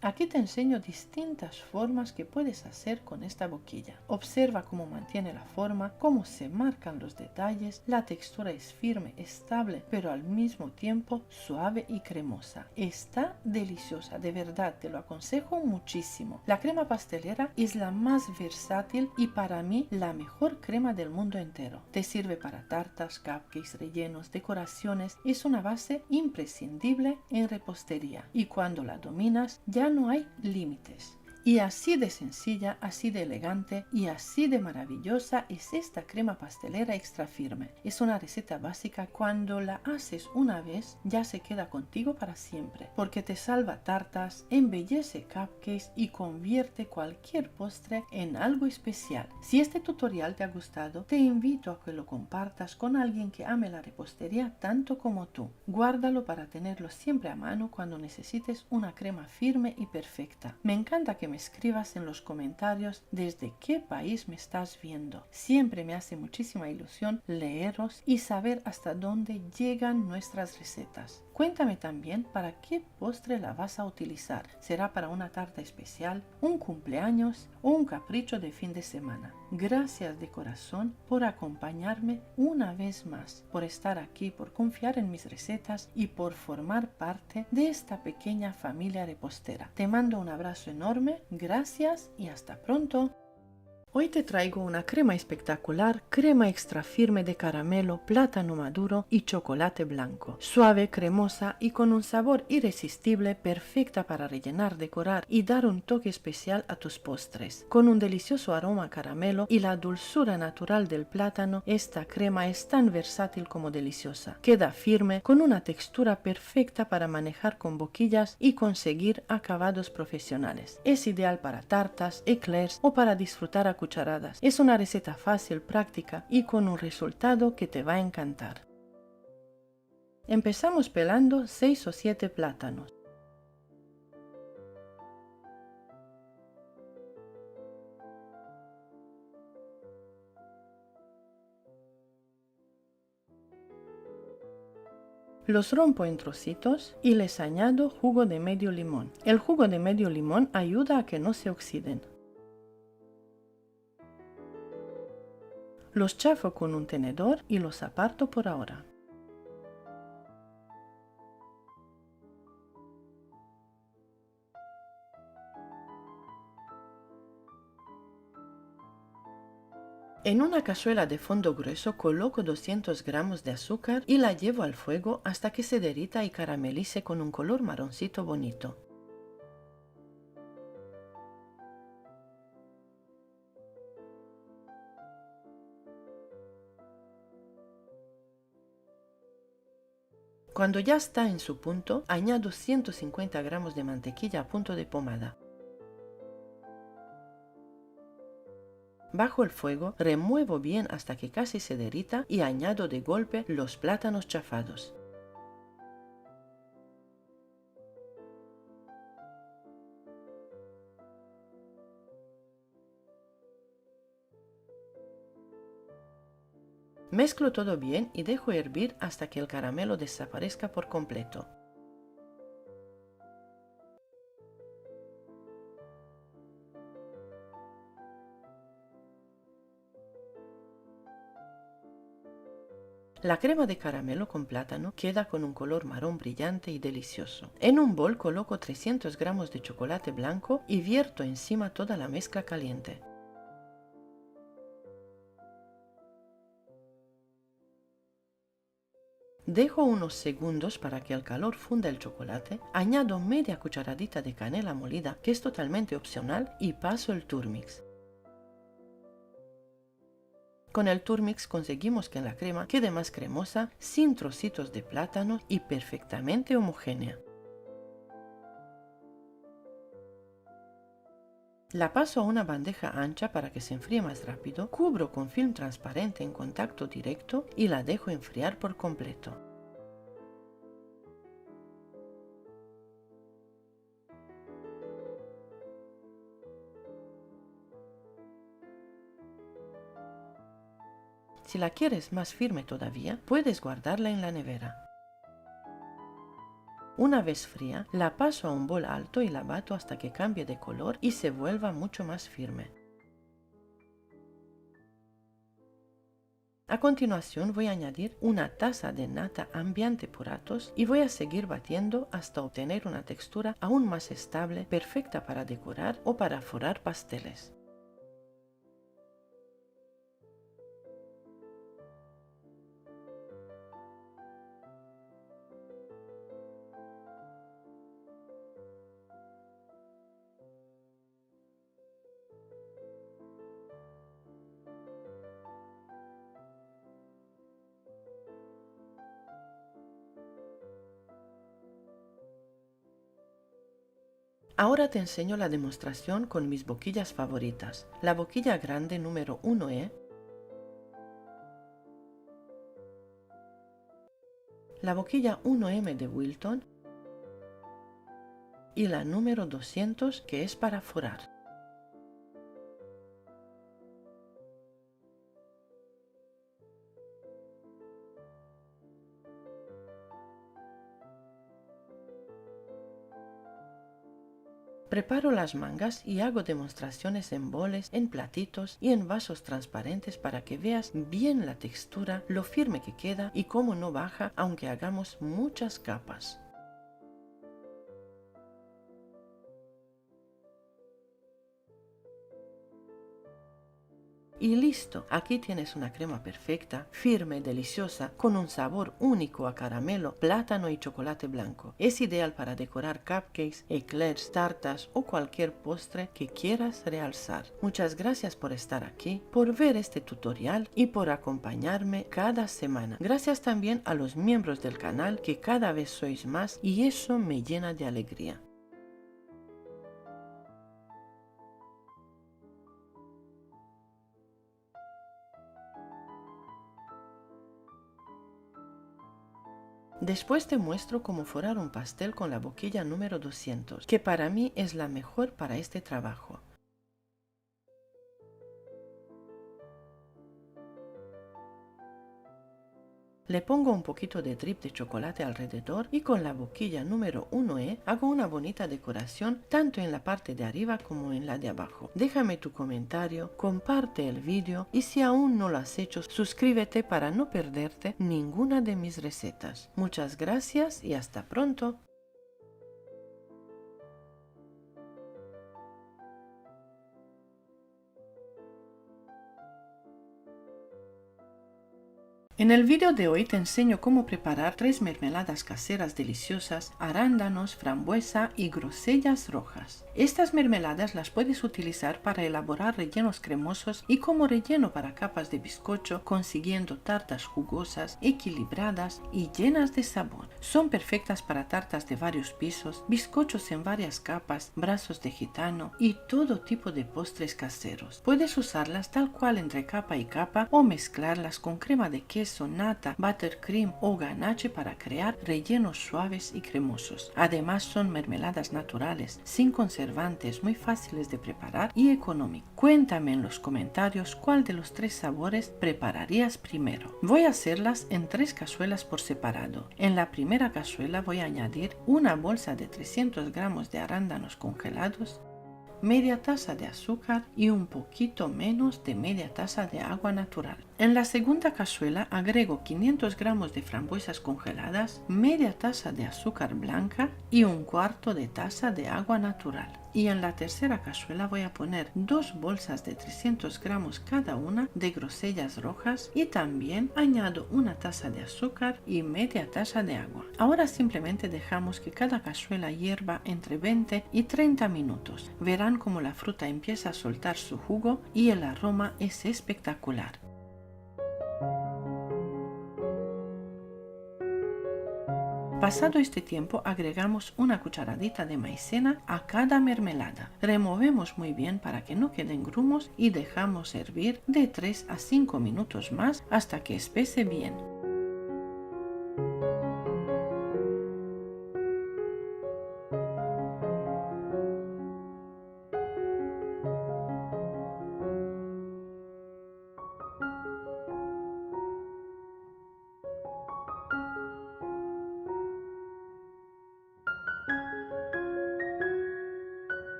Aquí te enseño distintas formas que puedes hacer con esta boquilla. Observa cómo mantiene la forma, cómo se marcan los detalles, la textura es firme, estable, pero al mismo tiempo suave y cremosa. Está deliciosa, de verdad, te lo aconsejo muchísimo. La crema pastelera es la más versátil y para mí la mejor crema del mundo entero. Te sirve para tartas, cupcakes, rellenos, decoraciones, es una base imprescindible en repostería y cuando la dominas ya no hay límites. Y así de sencilla, así de elegante y así de maravillosa es esta crema pastelera extra firme. Es una receta básica, cuando la haces una vez ya se queda contigo para siempre, porque te salva tartas, embellece cupcakes y convierte cualquier postre en algo especial. Si este tutorial te ha gustado, te invito a que lo compartas con alguien que ame la repostería tanto como tú. Guárdalo para tenerlo siempre a mano cuando necesites una crema firme y perfecta. Me encanta que me escribas en los comentarios desde qué país me estás viendo. Siempre me hace muchísima ilusión leeros y saber hasta dónde llegan nuestras recetas. Cuéntame también para qué postre la vas a utilizar. ¿Será para una tarta especial, un cumpleaños o un capricho de fin de semana? Gracias de corazón por acompañarme una vez más, por estar aquí, por confiar en mis recetas y por formar parte de esta pequeña familia repostera. Te mando un abrazo enorme, gracias y hasta pronto. Hoy te traigo una crema espectacular, crema extra firme de caramelo, plátano maduro y chocolate blanco. Suave, cremosa y con un sabor irresistible, perfecta para rellenar, decorar y dar un toque especial a tus postres. Con un delicioso aroma a caramelo y la dulzura natural del plátano, esta crema es tan versátil como deliciosa. Queda firme, con una textura perfecta para manejar con boquillas y conseguir acabados profesionales. Es ideal para tartas, eclairs o para disfrutar a cucharadas. Es una receta fácil, práctica y con un resultado que te va a encantar. Empezamos pelando 6 o 7 plátanos. Los rompo en trocitos y les añado jugo de medio limón. El jugo de medio limón ayuda a que no se oxiden. Los chafo con un tenedor y los aparto por ahora. En una cazuela de fondo grueso coloco 200 gramos de azúcar y la llevo al fuego hasta que se derrita y caramelice con un color marroncito bonito. Cuando ya está en su punto, añado 150 gramos de mantequilla a punto de pomada. Bajo el fuego, remuevo bien hasta que casi se derrita y añado de golpe los plátanos chafados. Mezclo todo bien y dejo hervir hasta que el caramelo desaparezca por completo. La crema de caramelo con plátano queda con un color marrón brillante y delicioso. En un bol coloco 300 gramos de chocolate blanco y vierto encima toda la mezcla caliente. Dejo unos segundos para que el calor funda el chocolate, añado media cucharadita de canela molida, que es totalmente opcional, y paso el turmix. Con el turmix conseguimos que la crema quede más cremosa, sin trocitos de plátano y perfectamente homogénea. La paso a una bandeja ancha para que se enfríe más rápido, cubro con film transparente en contacto directo y la dejo enfriar por completo. Si la quieres más firme todavía, puedes guardarla en la nevera. Una vez fría, la paso a un bol alto y la bato hasta que cambie de color y se vuelva mucho más firme. A continuación voy a añadir una taza de nata Ambiente Puratos y voy a seguir batiendo hasta obtener una textura aún más estable, perfecta para decorar o para forrar pasteles. Ahora te enseño la demostración con mis boquillas favoritas. La boquilla grande número 1E, la boquilla 1M de Wilton y la número 200 que es para forrar. Preparo las mangas y hago demostraciones en boles, en platitos y en vasos transparentes para que veas bien la textura, lo firme que queda y cómo no baja aunque hagamos muchas capas. Y listo, aquí tienes una crema perfecta, firme, deliciosa, con un sabor único a caramelo, plátano y chocolate blanco. Es ideal para decorar cupcakes, eclairs, tartas o cualquier postre que quieras realzar. Muchas gracias por estar aquí, por ver este tutorial y por acompañarme cada semana. Gracias también a los miembros del canal que cada vez sois más y eso me llena de alegría. Después te muestro cómo forrar un pastel con la boquilla número 200, que para mí es la mejor para este trabajo. Le pongo un poquito de drip de chocolate alrededor y con la boquilla número 1E hago una bonita decoración tanto en la parte de arriba como en la de abajo. Déjame tu comentario, comparte el vídeo y si aún no lo has hecho, suscríbete para no perderte ninguna de mis recetas. Muchas gracias y hasta pronto. En el vídeo de hoy te enseño cómo preparar 3 mermeladas caseras deliciosas, arándanos, frambuesa y grosellas rojas. Estas mermeladas las puedes utilizar para elaborar rellenos cremosos y como relleno para capas de bizcocho, consiguiendo tartas jugosas, equilibradas y llenas de sabor. Son perfectas para tartas de varios pisos, bizcochos en varias capas, brazos de gitano y todo tipo de postres caseros. Puedes usarlas tal cual entre capa y capa o mezclarlas con crema de queso, nata, buttercream o ganache para crear rellenos suaves y cremosos. Además son mermeladas naturales, sin conservantes, muy fáciles de preparar y económicas. Cuéntame en los comentarios cuál de los 3 sabores prepararías primero. Voy a hacerlas en 3 cazuelas por separado. En la primera cazuela voy a añadir una bolsa de 300 gramos de arándanos congelados, media taza de azúcar y un poquito menos de media taza de agua natural. En la segunda cazuela agrego 500 gramos de frambuesas congeladas, media taza de azúcar blanca y un cuarto de taza de agua natural. Y en la tercera cazuela voy a poner 2 bolsas de 300 gramos cada una de grosellas rojas y también añado una taza de azúcar y media taza de agua. Ahora simplemente dejamos que cada cazuela hierva entre 20 y 30 minutos. Verán cómo la fruta empieza a soltar su jugo y el aroma es espectacular. Pasado este tiempo agregamos una cucharadita de maicena a cada mermelada. Removemos muy bien para que no queden grumos y dejamos hervir de 3 a 5 minutos más hasta que espese bien.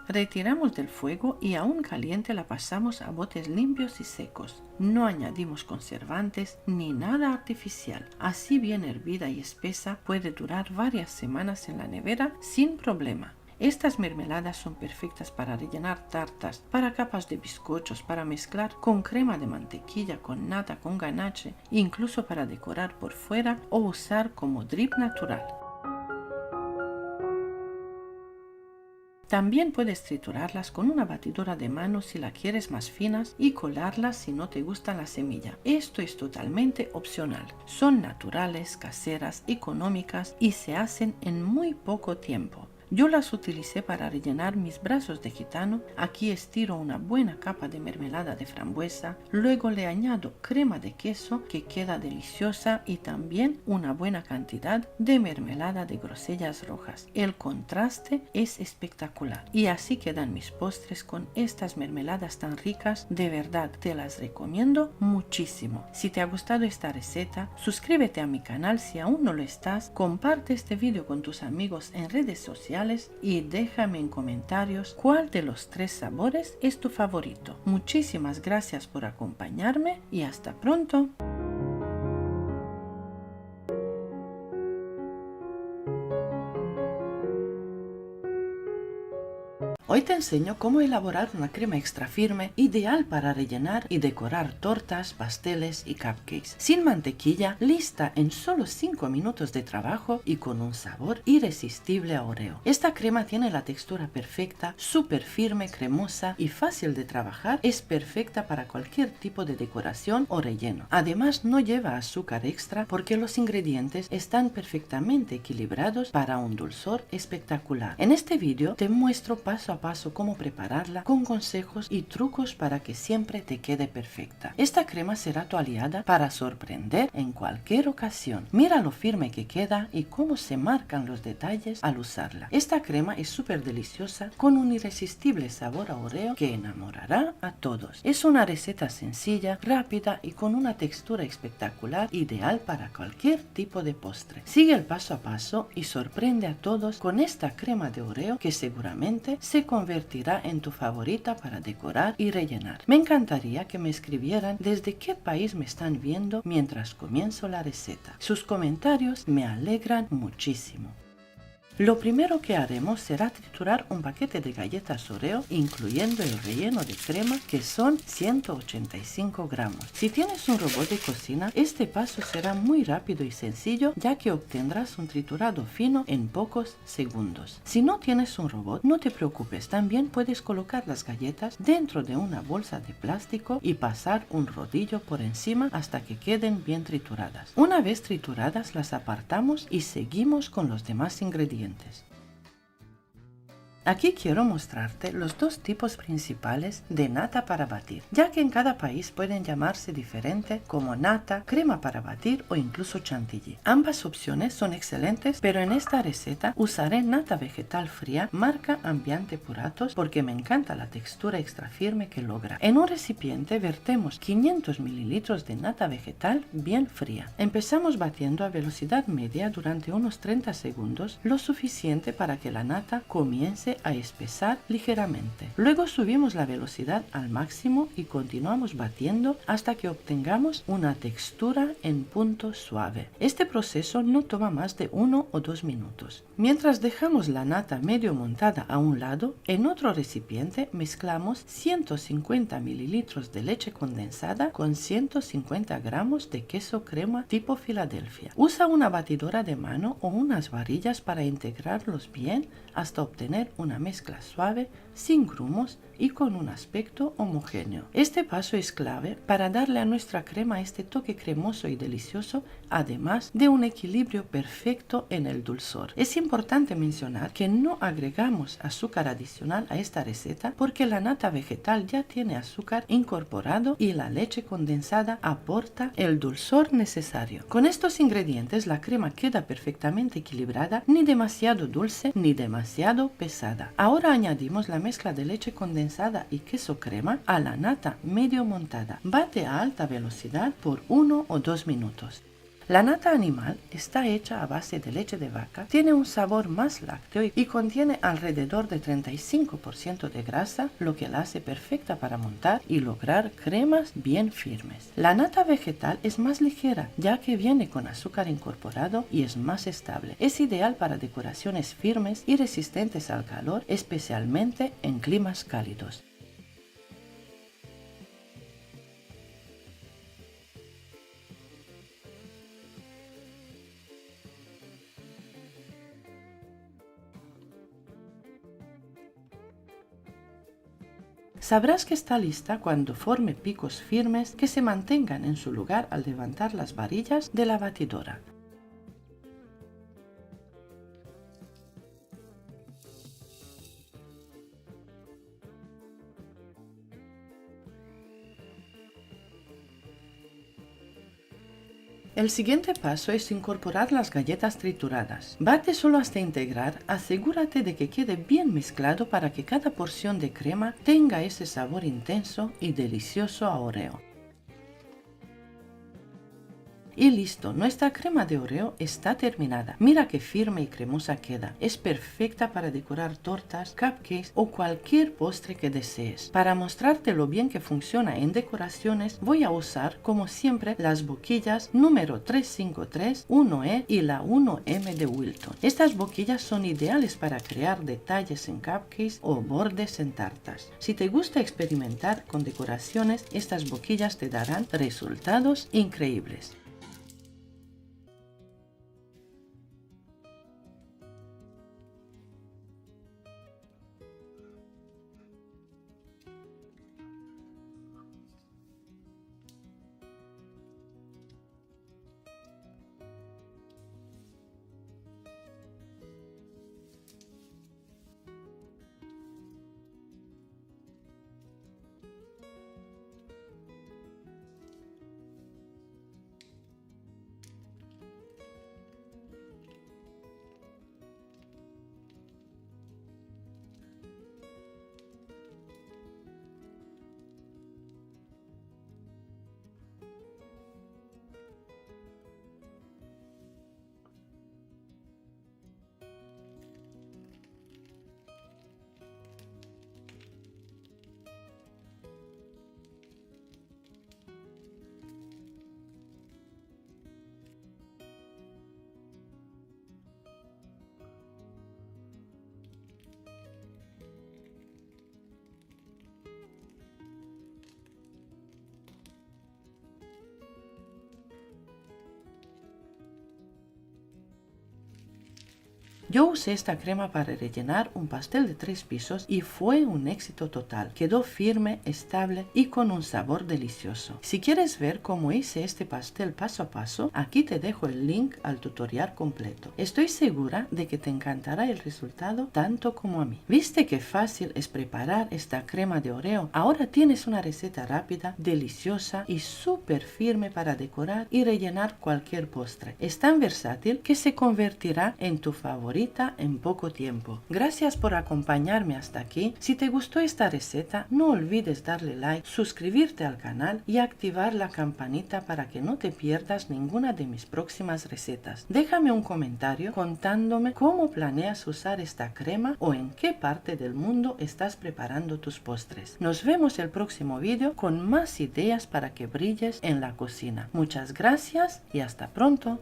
Retiramos del fuego y aún caliente la pasamos a botes limpios y secos. No añadimos conservantes ni nada artificial. Así bien hervida y espesa puede durar varias semanas en la nevera sin problema. Estas mermeladas son perfectas para rellenar tartas, para capas de bizcochos, para mezclar con crema de mantequilla, con nata, con ganache, incluso para decorar por fuera o usar como drip natural. También puedes triturarlas con una batidora de mano si la quieres más finas y colarlas si no te gusta la semilla. Esto es totalmente opcional. Son naturales, caseras, económicas y se hacen en muy poco tiempo. Yo las utilicé para rellenar mis brazos de gitano. Aquí estiro una buena capa de mermelada de frambuesa, luego le añado crema de queso que queda deliciosa y también una buena cantidad de mermelada de grosellas rojas. El contraste es espectacular y así quedan mis postres con estas mermeladas tan ricas. De verdad te las recomiendo muchísimo. Si te ha gustado esta receta, suscríbete a mi canal si aún no lo estás, comparte este video con tus amigos en redes sociales y déjame en comentarios cuál de los 3 sabores es tu favorito. Muchísimas gracias por acompañarme y hasta pronto. Hoy te enseño cómo elaborar una crema extra firme ideal para rellenar y decorar tortas, pasteles y cupcakes. Sin mantequilla, lista en solo 5 minutos de trabajo y con un sabor irresistible a Oreo. Esta crema tiene la textura perfecta, súper firme, cremosa y fácil de trabajar. Es perfecta para cualquier tipo de decoración o relleno. Además, no lleva azúcar extra porque los ingredientes están perfectamente equilibrados para un dulzor espectacular. En este vídeo te muestro paso a paso paso cómo prepararla con consejos y trucos para que siempre te quede perfecta. Esta crema será tu aliada para sorprender en cualquier ocasión. Mira lo firme que queda y cómo se marcan los detalles al usarla. Esta crema es súper deliciosa con un irresistible sabor a Oreo que enamorará a todos. Es una receta sencilla, rápida y con una textura espectacular, ideal para cualquier tipo de postre. Sigue el paso a paso y sorprende a todos con esta crema de Oreo que seguramente se convertirá en tu favorita para decorar y rellenar. Me encantaría que me escribieran desde qué país me están viendo mientras comienzo la receta. Sus comentarios me alegran muchísimo. Lo primero que haremos será triturar un paquete de galletas Oreo, incluyendo el relleno de crema, que son 185 gramos. Si tienes un robot de cocina, este paso será muy rápido y sencillo, ya que obtendrás un triturado fino en pocos segundos. Si no tienes un robot, no te preocupes, también puedes colocar las galletas dentro de una bolsa de plástico y pasar un rodillo por encima hasta que queden bien trituradas. Una vez trituradas, las apartamos y seguimos con los demás ingredientes. Aquí quiero mostrarte los dos tipos principales de nata para batir, ya que en cada país pueden llamarse diferente, como nata, crema para batir o incluso chantilly. Ambas opciones son excelentes, pero en esta receta usaré nata vegetal fría marca Ambiente Puratos porque me encanta la textura extra firme que logra. En un recipiente vertemos 500 mililitros de nata vegetal bien fría. Empezamos batiendo a velocidad media durante unos 30 segundos, lo suficiente para que la nata comience a espesar ligeramente. Luego subimos la velocidad al máximo y continuamos batiendo hasta que obtengamos una textura en punto suave. Este proceso no toma más de 1 o 2 minutos. Mientras dejamos la nata medio montada a un lado, en otro recipiente mezclamos 150 mililitros de leche condensada con 150 gramos de queso crema tipo Filadelfia. Usa una batidora de mano o unas varillas para integrarlos bien hasta obtener una mezcla suave, sin grumos y con un aspecto homogéneo. Este paso es clave para darle a nuestra crema este toque cremoso y delicioso, además de un equilibrio perfecto en el dulzor. Es importante mencionar que no agregamos azúcar adicional a esta receta porque la nata vegetal ya tiene azúcar incorporado y la leche condensada aporta el dulzor necesario. Con estos ingredientes la crema queda perfectamente equilibrada, ni demasiado dulce ni demasiado pesada. Ahora añadimos la mezcla de leche condensada y queso crema a la nata medio montada. Bate a alta velocidad por 1 o 2 minutos. La nata animal está hecha a base de leche de vaca, tiene un sabor más lácteo y contiene alrededor de 35% de grasa, lo que la hace perfecta para montar y lograr cremas bien firmes. La nata vegetal es más ligera, ya que viene con azúcar incorporado y es más estable. Es ideal para decoraciones firmes y resistentes al calor, especialmente en climas cálidos. Sabrás que está lista cuando forme picos firmes que se mantengan en su lugar al levantar las varillas de la batidora. El siguiente paso es incorporar las galletas trituradas. Bate solo hasta integrar, asegúrate de que quede bien mezclado para que cada porción de crema tenga ese sabor intenso y delicioso a Oreo. Y listo, nuestra crema de Oreo está terminada. Mira qué firme y cremosa queda. Es perfecta para decorar tortas, cupcakes o cualquier postre que desees. Para mostrarte lo bien que funciona en decoraciones, voy a usar, como siempre, las boquillas número 353, 1E y la 1M de Wilton. Estas boquillas son ideales para crear detalles en cupcakes o bordes en tartas. Si te gusta experimentar con decoraciones, estas boquillas te darán resultados increíbles. Yo usé esta crema para rellenar un pastel de 3 pisos y fue un éxito total. Quedó firme, estable y con un sabor delicioso. Si quieres ver cómo hice este pastel paso a paso, aquí te dejo el link al tutorial completo. Estoy segura de que te encantará el resultado tanto como a mí. ¿Viste qué fácil es preparar esta crema de Oreo? Ahora tienes una receta rápida, deliciosa y súper firme para decorar y rellenar cualquier postre. Es tan versátil que se convertirá en tu favorita en poco tiempo. Gracias por acompañarme hasta aquí. Si te gustó esta receta, no olvides darle like, suscribirte al canal y activar la campanita para que no te pierdas ninguna de mis próximas recetas. Déjame un comentario contándome cómo planeas usar esta crema o en qué parte del mundo estás preparando tus postres. Nos vemos el próximo vídeo con más ideas para que brilles en la cocina. Muchas gracias y hasta pronto.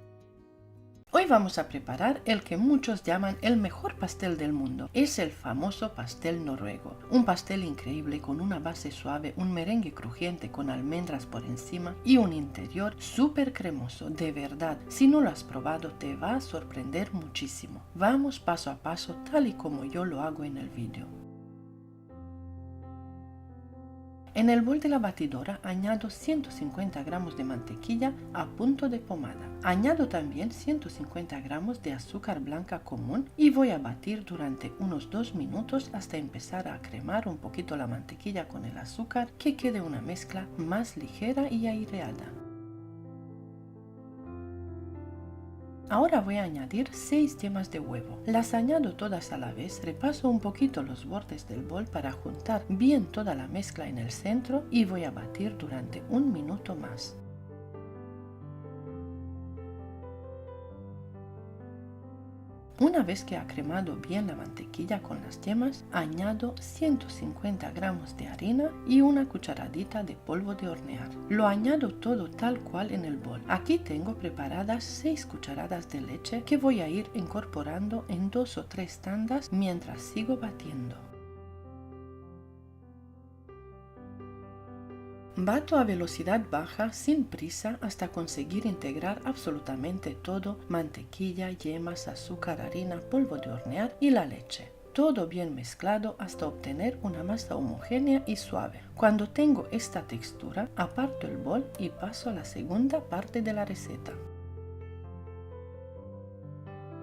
Hoy vamos a preparar el que muchos llaman el mejor pastel del mundo. Es el famoso pastel noruego. Un pastel increíble con una base suave, un merengue crujiente con almendras por encima y un interior súper cremoso. De verdad, si no lo has probado te va a sorprender muchísimo. Vamos paso a paso tal y como yo lo hago en el vídeo. En el bol de la batidora añado 150 gramos de mantequilla a punto de pomada. Añado también 150 gramos de azúcar blanca común y voy a batir durante unos 2 minutos hasta empezar a cremar un poquito la mantequilla con el azúcar, que quede una mezcla más ligera y aireada. Ahora voy a añadir 6 yemas de huevo. Las añado todas a la vez, repaso un poquito los bordes del bol para juntar bien toda la mezcla en el centro y voy a batir durante 1 minuto más. Una vez que ha cremado bien la mantequilla con las yemas, añado 150 gramos de harina y una cucharadita de polvo de hornear. Lo añado todo tal cual en el bol. Aquí tengo preparadas 6 cucharadas de leche que voy a ir incorporando en 2 o 3 tandas mientras sigo batiendo. Bato a velocidad baja sin prisa hasta conseguir integrar absolutamente todo: mantequilla, yemas, azúcar, harina, polvo de hornear y la leche. Todo bien mezclado hasta obtener una masa homogénea y suave. Cuando tengo esta textura, aparto el bol y paso a la segunda parte de la receta.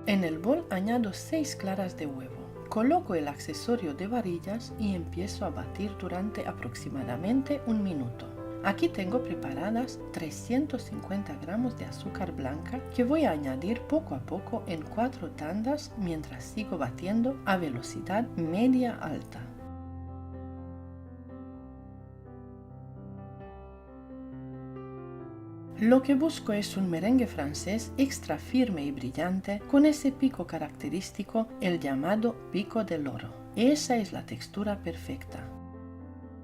En el bol añado 6 claras de huevo. Coloco el accesorio de varillas y empiezo a batir durante aproximadamente 1 minuto. Aquí tengo preparadas 350 gramos de azúcar blanca que voy a añadir poco a poco en 4 tandas mientras sigo batiendo a velocidad media-alta. Lo que busco es un merengue francés extra firme y brillante con ese pico característico, el llamado pico del oro. Esa es la textura perfecta.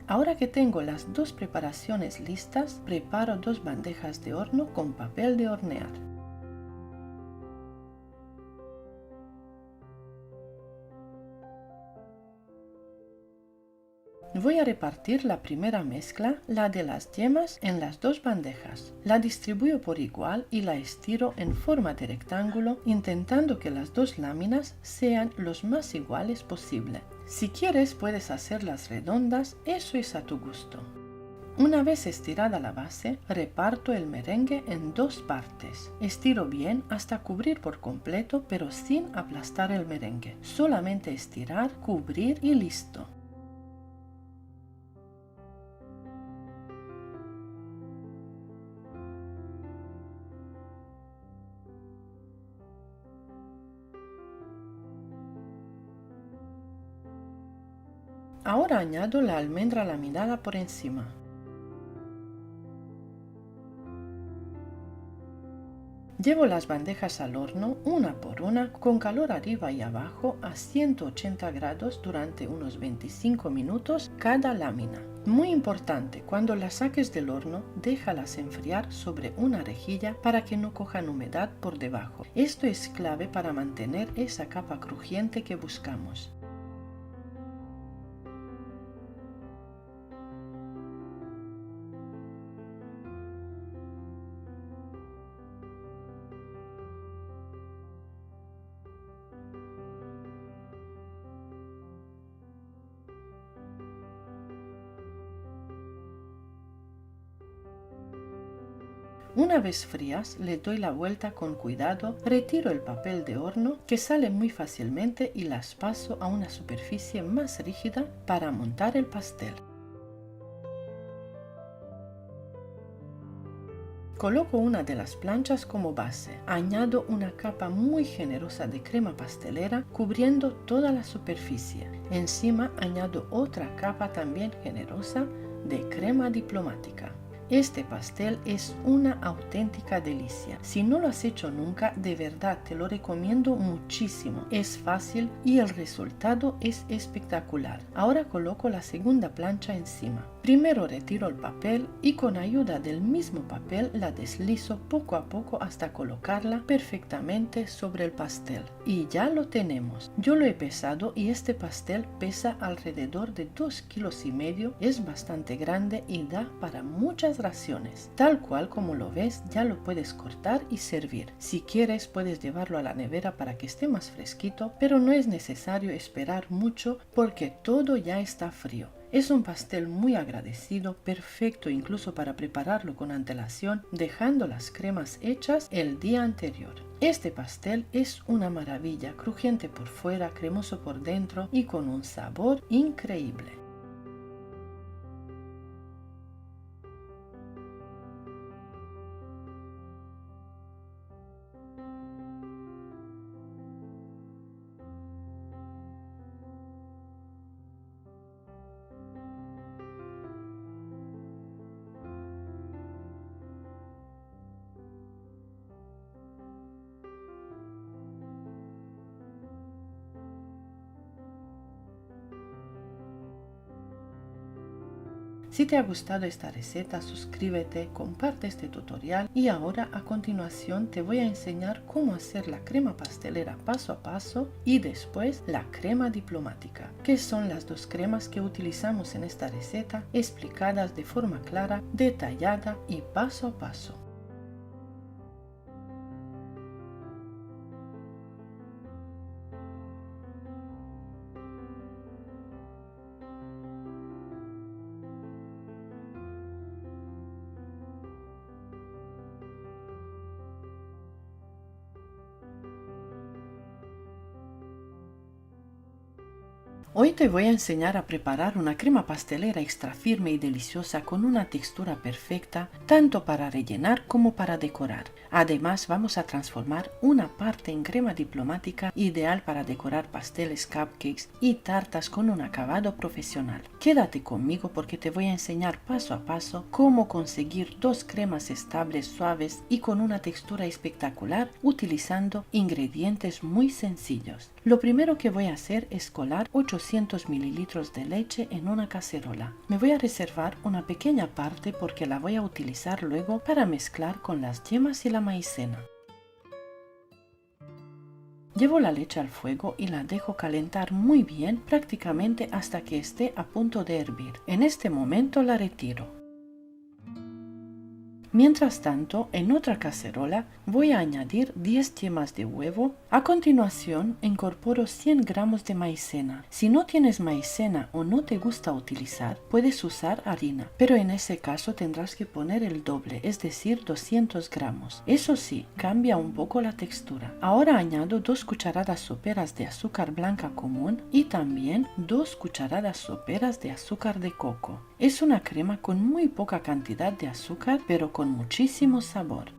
Ahora que tengo las 2 preparaciones listas, preparo 2 bandejas de horno con papel de hornear. Voy a repartir la primera mezcla, la de las yemas, en las 2 bandejas. La distribuyo por igual y la estiro en forma de rectángulo, intentando que las 2 láminas sean los más iguales posible. Si quieres puedes hacerlas redondas, eso es a tu gusto. Una vez estirada la base, reparto el merengue en 2 partes. Estiro bien hasta cubrir por completo, pero sin aplastar el merengue. Solamente estirar, cubrir y listo. Ahora añado la almendra laminada por encima. Llevo las bandejas al horno, una por una, con calor arriba y abajo a 180 grados durante unos 25 minutos cada lámina. Muy importante, cuando las saques del horno, déjalas enfriar sobre una rejilla para que no cojan humedad por debajo. Esto es clave para mantener esa capa crujiente que buscamos. Una vez frías, le doy la vuelta con cuidado, retiro el papel de horno que sale muy fácilmente y las paso a una superficie más rígida para montar el pastel. Coloco una de las planchas como base. Añado una capa muy generosa de crema pastelera cubriendo toda la superficie. Encima añado otra capa también generosa de crema diplomática. Este pastel es una auténtica delicia. Si no lo has hecho nunca, de verdad te lo recomiendo muchísimo. Es fácil y el resultado es espectacular. Ahora coloco la segunda plancha encima. Primero retiro el papel y con ayuda del mismo papel la deslizo poco a poco hasta colocarla perfectamente sobre el pastel. Y ya lo tenemos. Yo lo he pesado y este pastel pesa alrededor de 2,5 kilos. Es bastante grande y da para muchas raciones. Tal cual como lo ves, ya lo puedes cortar y servir. Si quieres puedes llevarlo a la nevera para que esté más fresquito, pero no es necesario esperar mucho porque todo ya está frío. Es un pastel muy agradecido, perfecto incluso para prepararlo con antelación, dejando las cremas hechas el día anterior. Este pastel es una maravilla, crujiente por fuera, cremoso por dentro y con un sabor increíble. Si te ha gustado esta receta, suscríbete, comparte este tutorial y ahora a continuación te voy a enseñar cómo hacer la crema pastelera paso a paso y después la crema diplomática, que son las dos cremas que utilizamos en esta receta, explicadas de forma clara, detallada y paso a paso. Hoy te voy a enseñar a preparar una crema pastelera extra firme y deliciosa con una textura perfecta, tanto para rellenar como para decorar. Además, vamos a transformar una parte en crema diplomática ideal para decorar pasteles, cupcakes y tartas con un acabado profesional. Quédate conmigo porque te voy a enseñar paso a paso cómo conseguir dos cremas estables, suaves y con una textura espectacular utilizando ingredientes muy sencillos. Lo primero que voy a hacer es colar 800 mililitros de leche en una cacerola. Me voy a reservar una pequeña parte porque la voy a utilizar luego para mezclar con las yemas y la maicena. Llevo la leche al fuego y la dejo calentar muy bien, prácticamente hasta que esté a punto de hervir. En este momento la retiro. Mientras tanto, en otra cacerola voy a añadir 10 yemas de huevo. A continuación, incorporo 100 gramos de maicena. Si no tienes maicena o no te gusta utilizar, puedes usar harina, pero en ese caso tendrás que poner el doble, es decir, 200 gramos. Eso sí, cambia un poco la textura. Ahora añado 2 cucharadas soperas de azúcar blanca común y también 2 cucharadas soperas de azúcar de coco. Es una crema con muy poca cantidad de azúcar, pero con muchísimo sabor.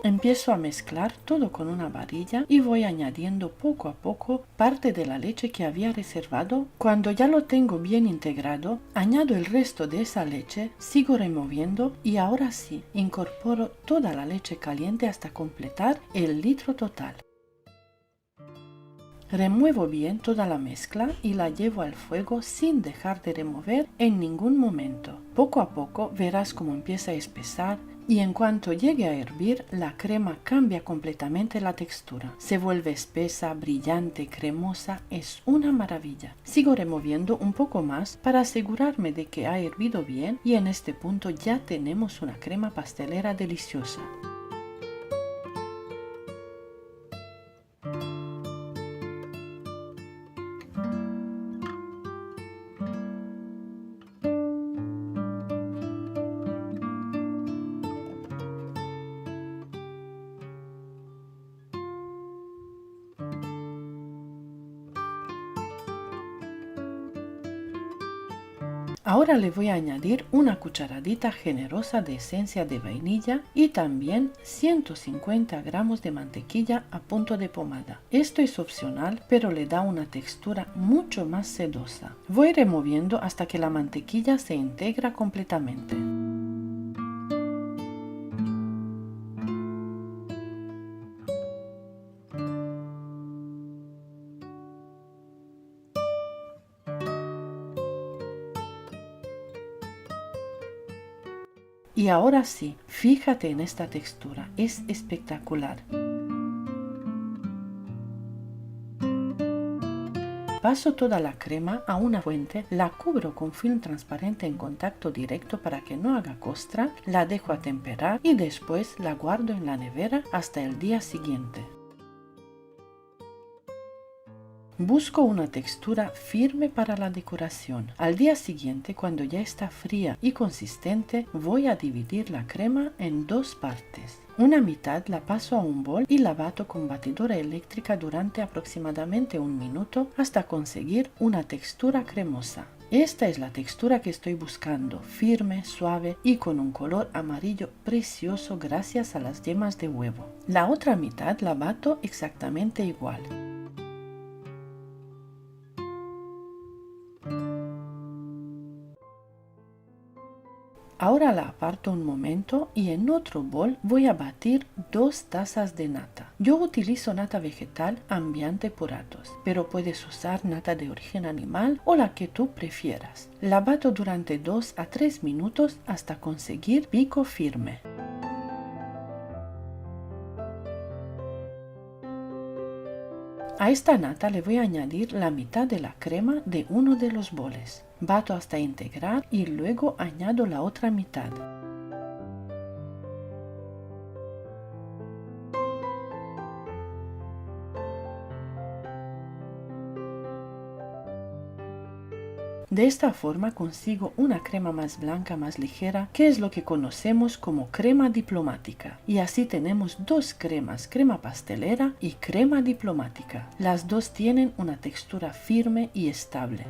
Empiezo a mezclar todo con una varilla y voy añadiendo poco a poco parte de la leche que había reservado. Cuando ya lo tengo bien integrado, añado el resto de esa leche, sigo removiendo y ahora sí, incorporo toda la leche caliente hasta completar el litro total. Remuevo bien toda la mezcla y la llevo al fuego sin dejar de remover en ningún momento. Poco a poco verás cómo empieza a espesar y en cuanto llegue a hervir, la crema cambia completamente la textura. Se vuelve espesa, brillante, cremosa, es una maravilla. Sigo removiendo un poco más para asegurarme de que ha hervido bien y en este punto ya tenemos una crema pastelera deliciosa. Ahora le voy a añadir una cucharadita generosa de esencia de vainilla y también 150 gramos de mantequilla a punto de pomada. Esto es opcional, pero le da una textura mucho más sedosa. Voy removiendo hasta que la mantequilla se integra completamente. Y ahora sí, fíjate en esta textura, es espectacular. Paso toda la crema a una fuente, la cubro con film transparente en contacto directo para que no haga costra, la dejo atemperar y después la guardo en la nevera hasta el día siguiente. Busco una textura firme para la decoración. Al día siguiente, cuando ya está fría y consistente, voy a dividir la crema en dos partes. Una mitad la paso a un bol y la bato con batidora eléctrica durante aproximadamente 1 minuto hasta conseguir una textura cremosa. Esta es la textura que estoy buscando, firme, suave y con un color amarillo precioso gracias a las yemas de huevo. La otra mitad la bato exactamente igual. Ahora la aparto un momento y en otro bol voy a batir 2 tazas de nata. Yo utilizo nata vegetal Ambiente Puratos, pero puedes usar nata de origen animal o la que tú prefieras. La bato durante 2 a 3 minutos hasta conseguir pico firme. A esta nata le voy a añadir la mitad de la crema de uno de los boles. Bato hasta integrar y luego añado la otra mitad. De esta forma consigo una crema más blanca, más ligera, que es lo que conocemos como crema diplomática. Y así tenemos dos cremas, crema pastelera y crema diplomática. Las dos tienen una textura firme y estable.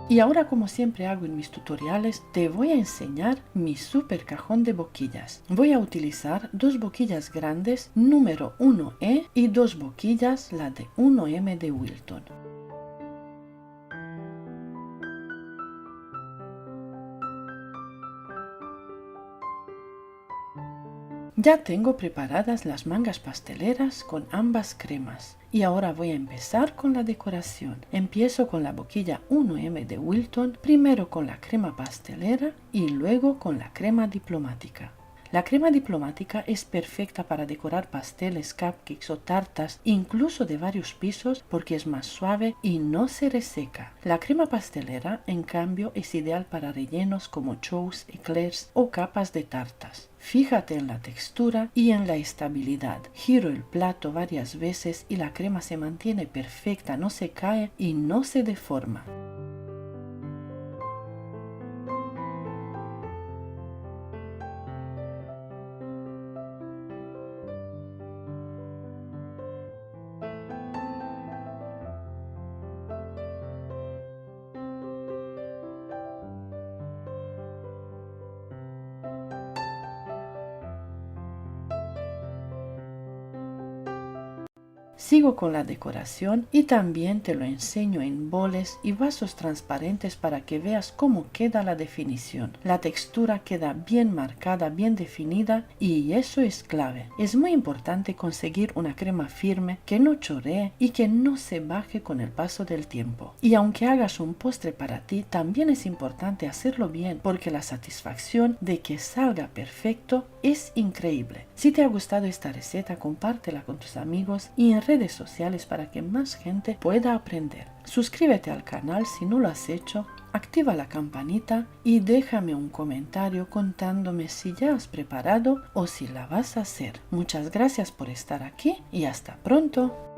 Y ahora, como siempre hago en mis tutoriales, te voy a enseñar mi super cajón de boquillas. Voy a utilizar 2 boquillas grandes número 1E y 2 boquillas, la de 1M de Wilton. Ya tengo preparadas las mangas pasteleras con ambas cremas. Y ahora voy a empezar con la decoración. Empiezo con la boquilla 1M de Wilton, primero con la crema pastelera y luego con la crema diplomática. La crema diplomática es perfecta para decorar pasteles, cupcakes o tartas, incluso de varios pisos, porque es más suave y no se reseca. La crema pastelera, en cambio, es ideal para rellenos como choux, eclairs o capas de tartas. Fíjate en la textura y en la estabilidad. Giro el plato varias veces y la crema se mantiene perfecta, no se cae y no se deforma. Sigo con la decoración y también te lo enseño en boles y vasos transparentes para que veas cómo queda la definición. La textura queda bien marcada, bien definida y eso es clave. Es muy importante conseguir una crema firme que no chorree y que no se baje con el paso del tiempo. Y aunque hagas un postre para ti, también es importante hacerlo bien porque la satisfacción de que salga perfecto es increíble. Si te ha gustado esta receta, compártela con tus amigos y en redes sociales para que más gente pueda aprender. Suscríbete al canal si no lo has hecho, activa la campanita y déjame un comentario contándome si ya has preparado o si la vas a hacer. Muchas gracias por estar aquí y hasta pronto.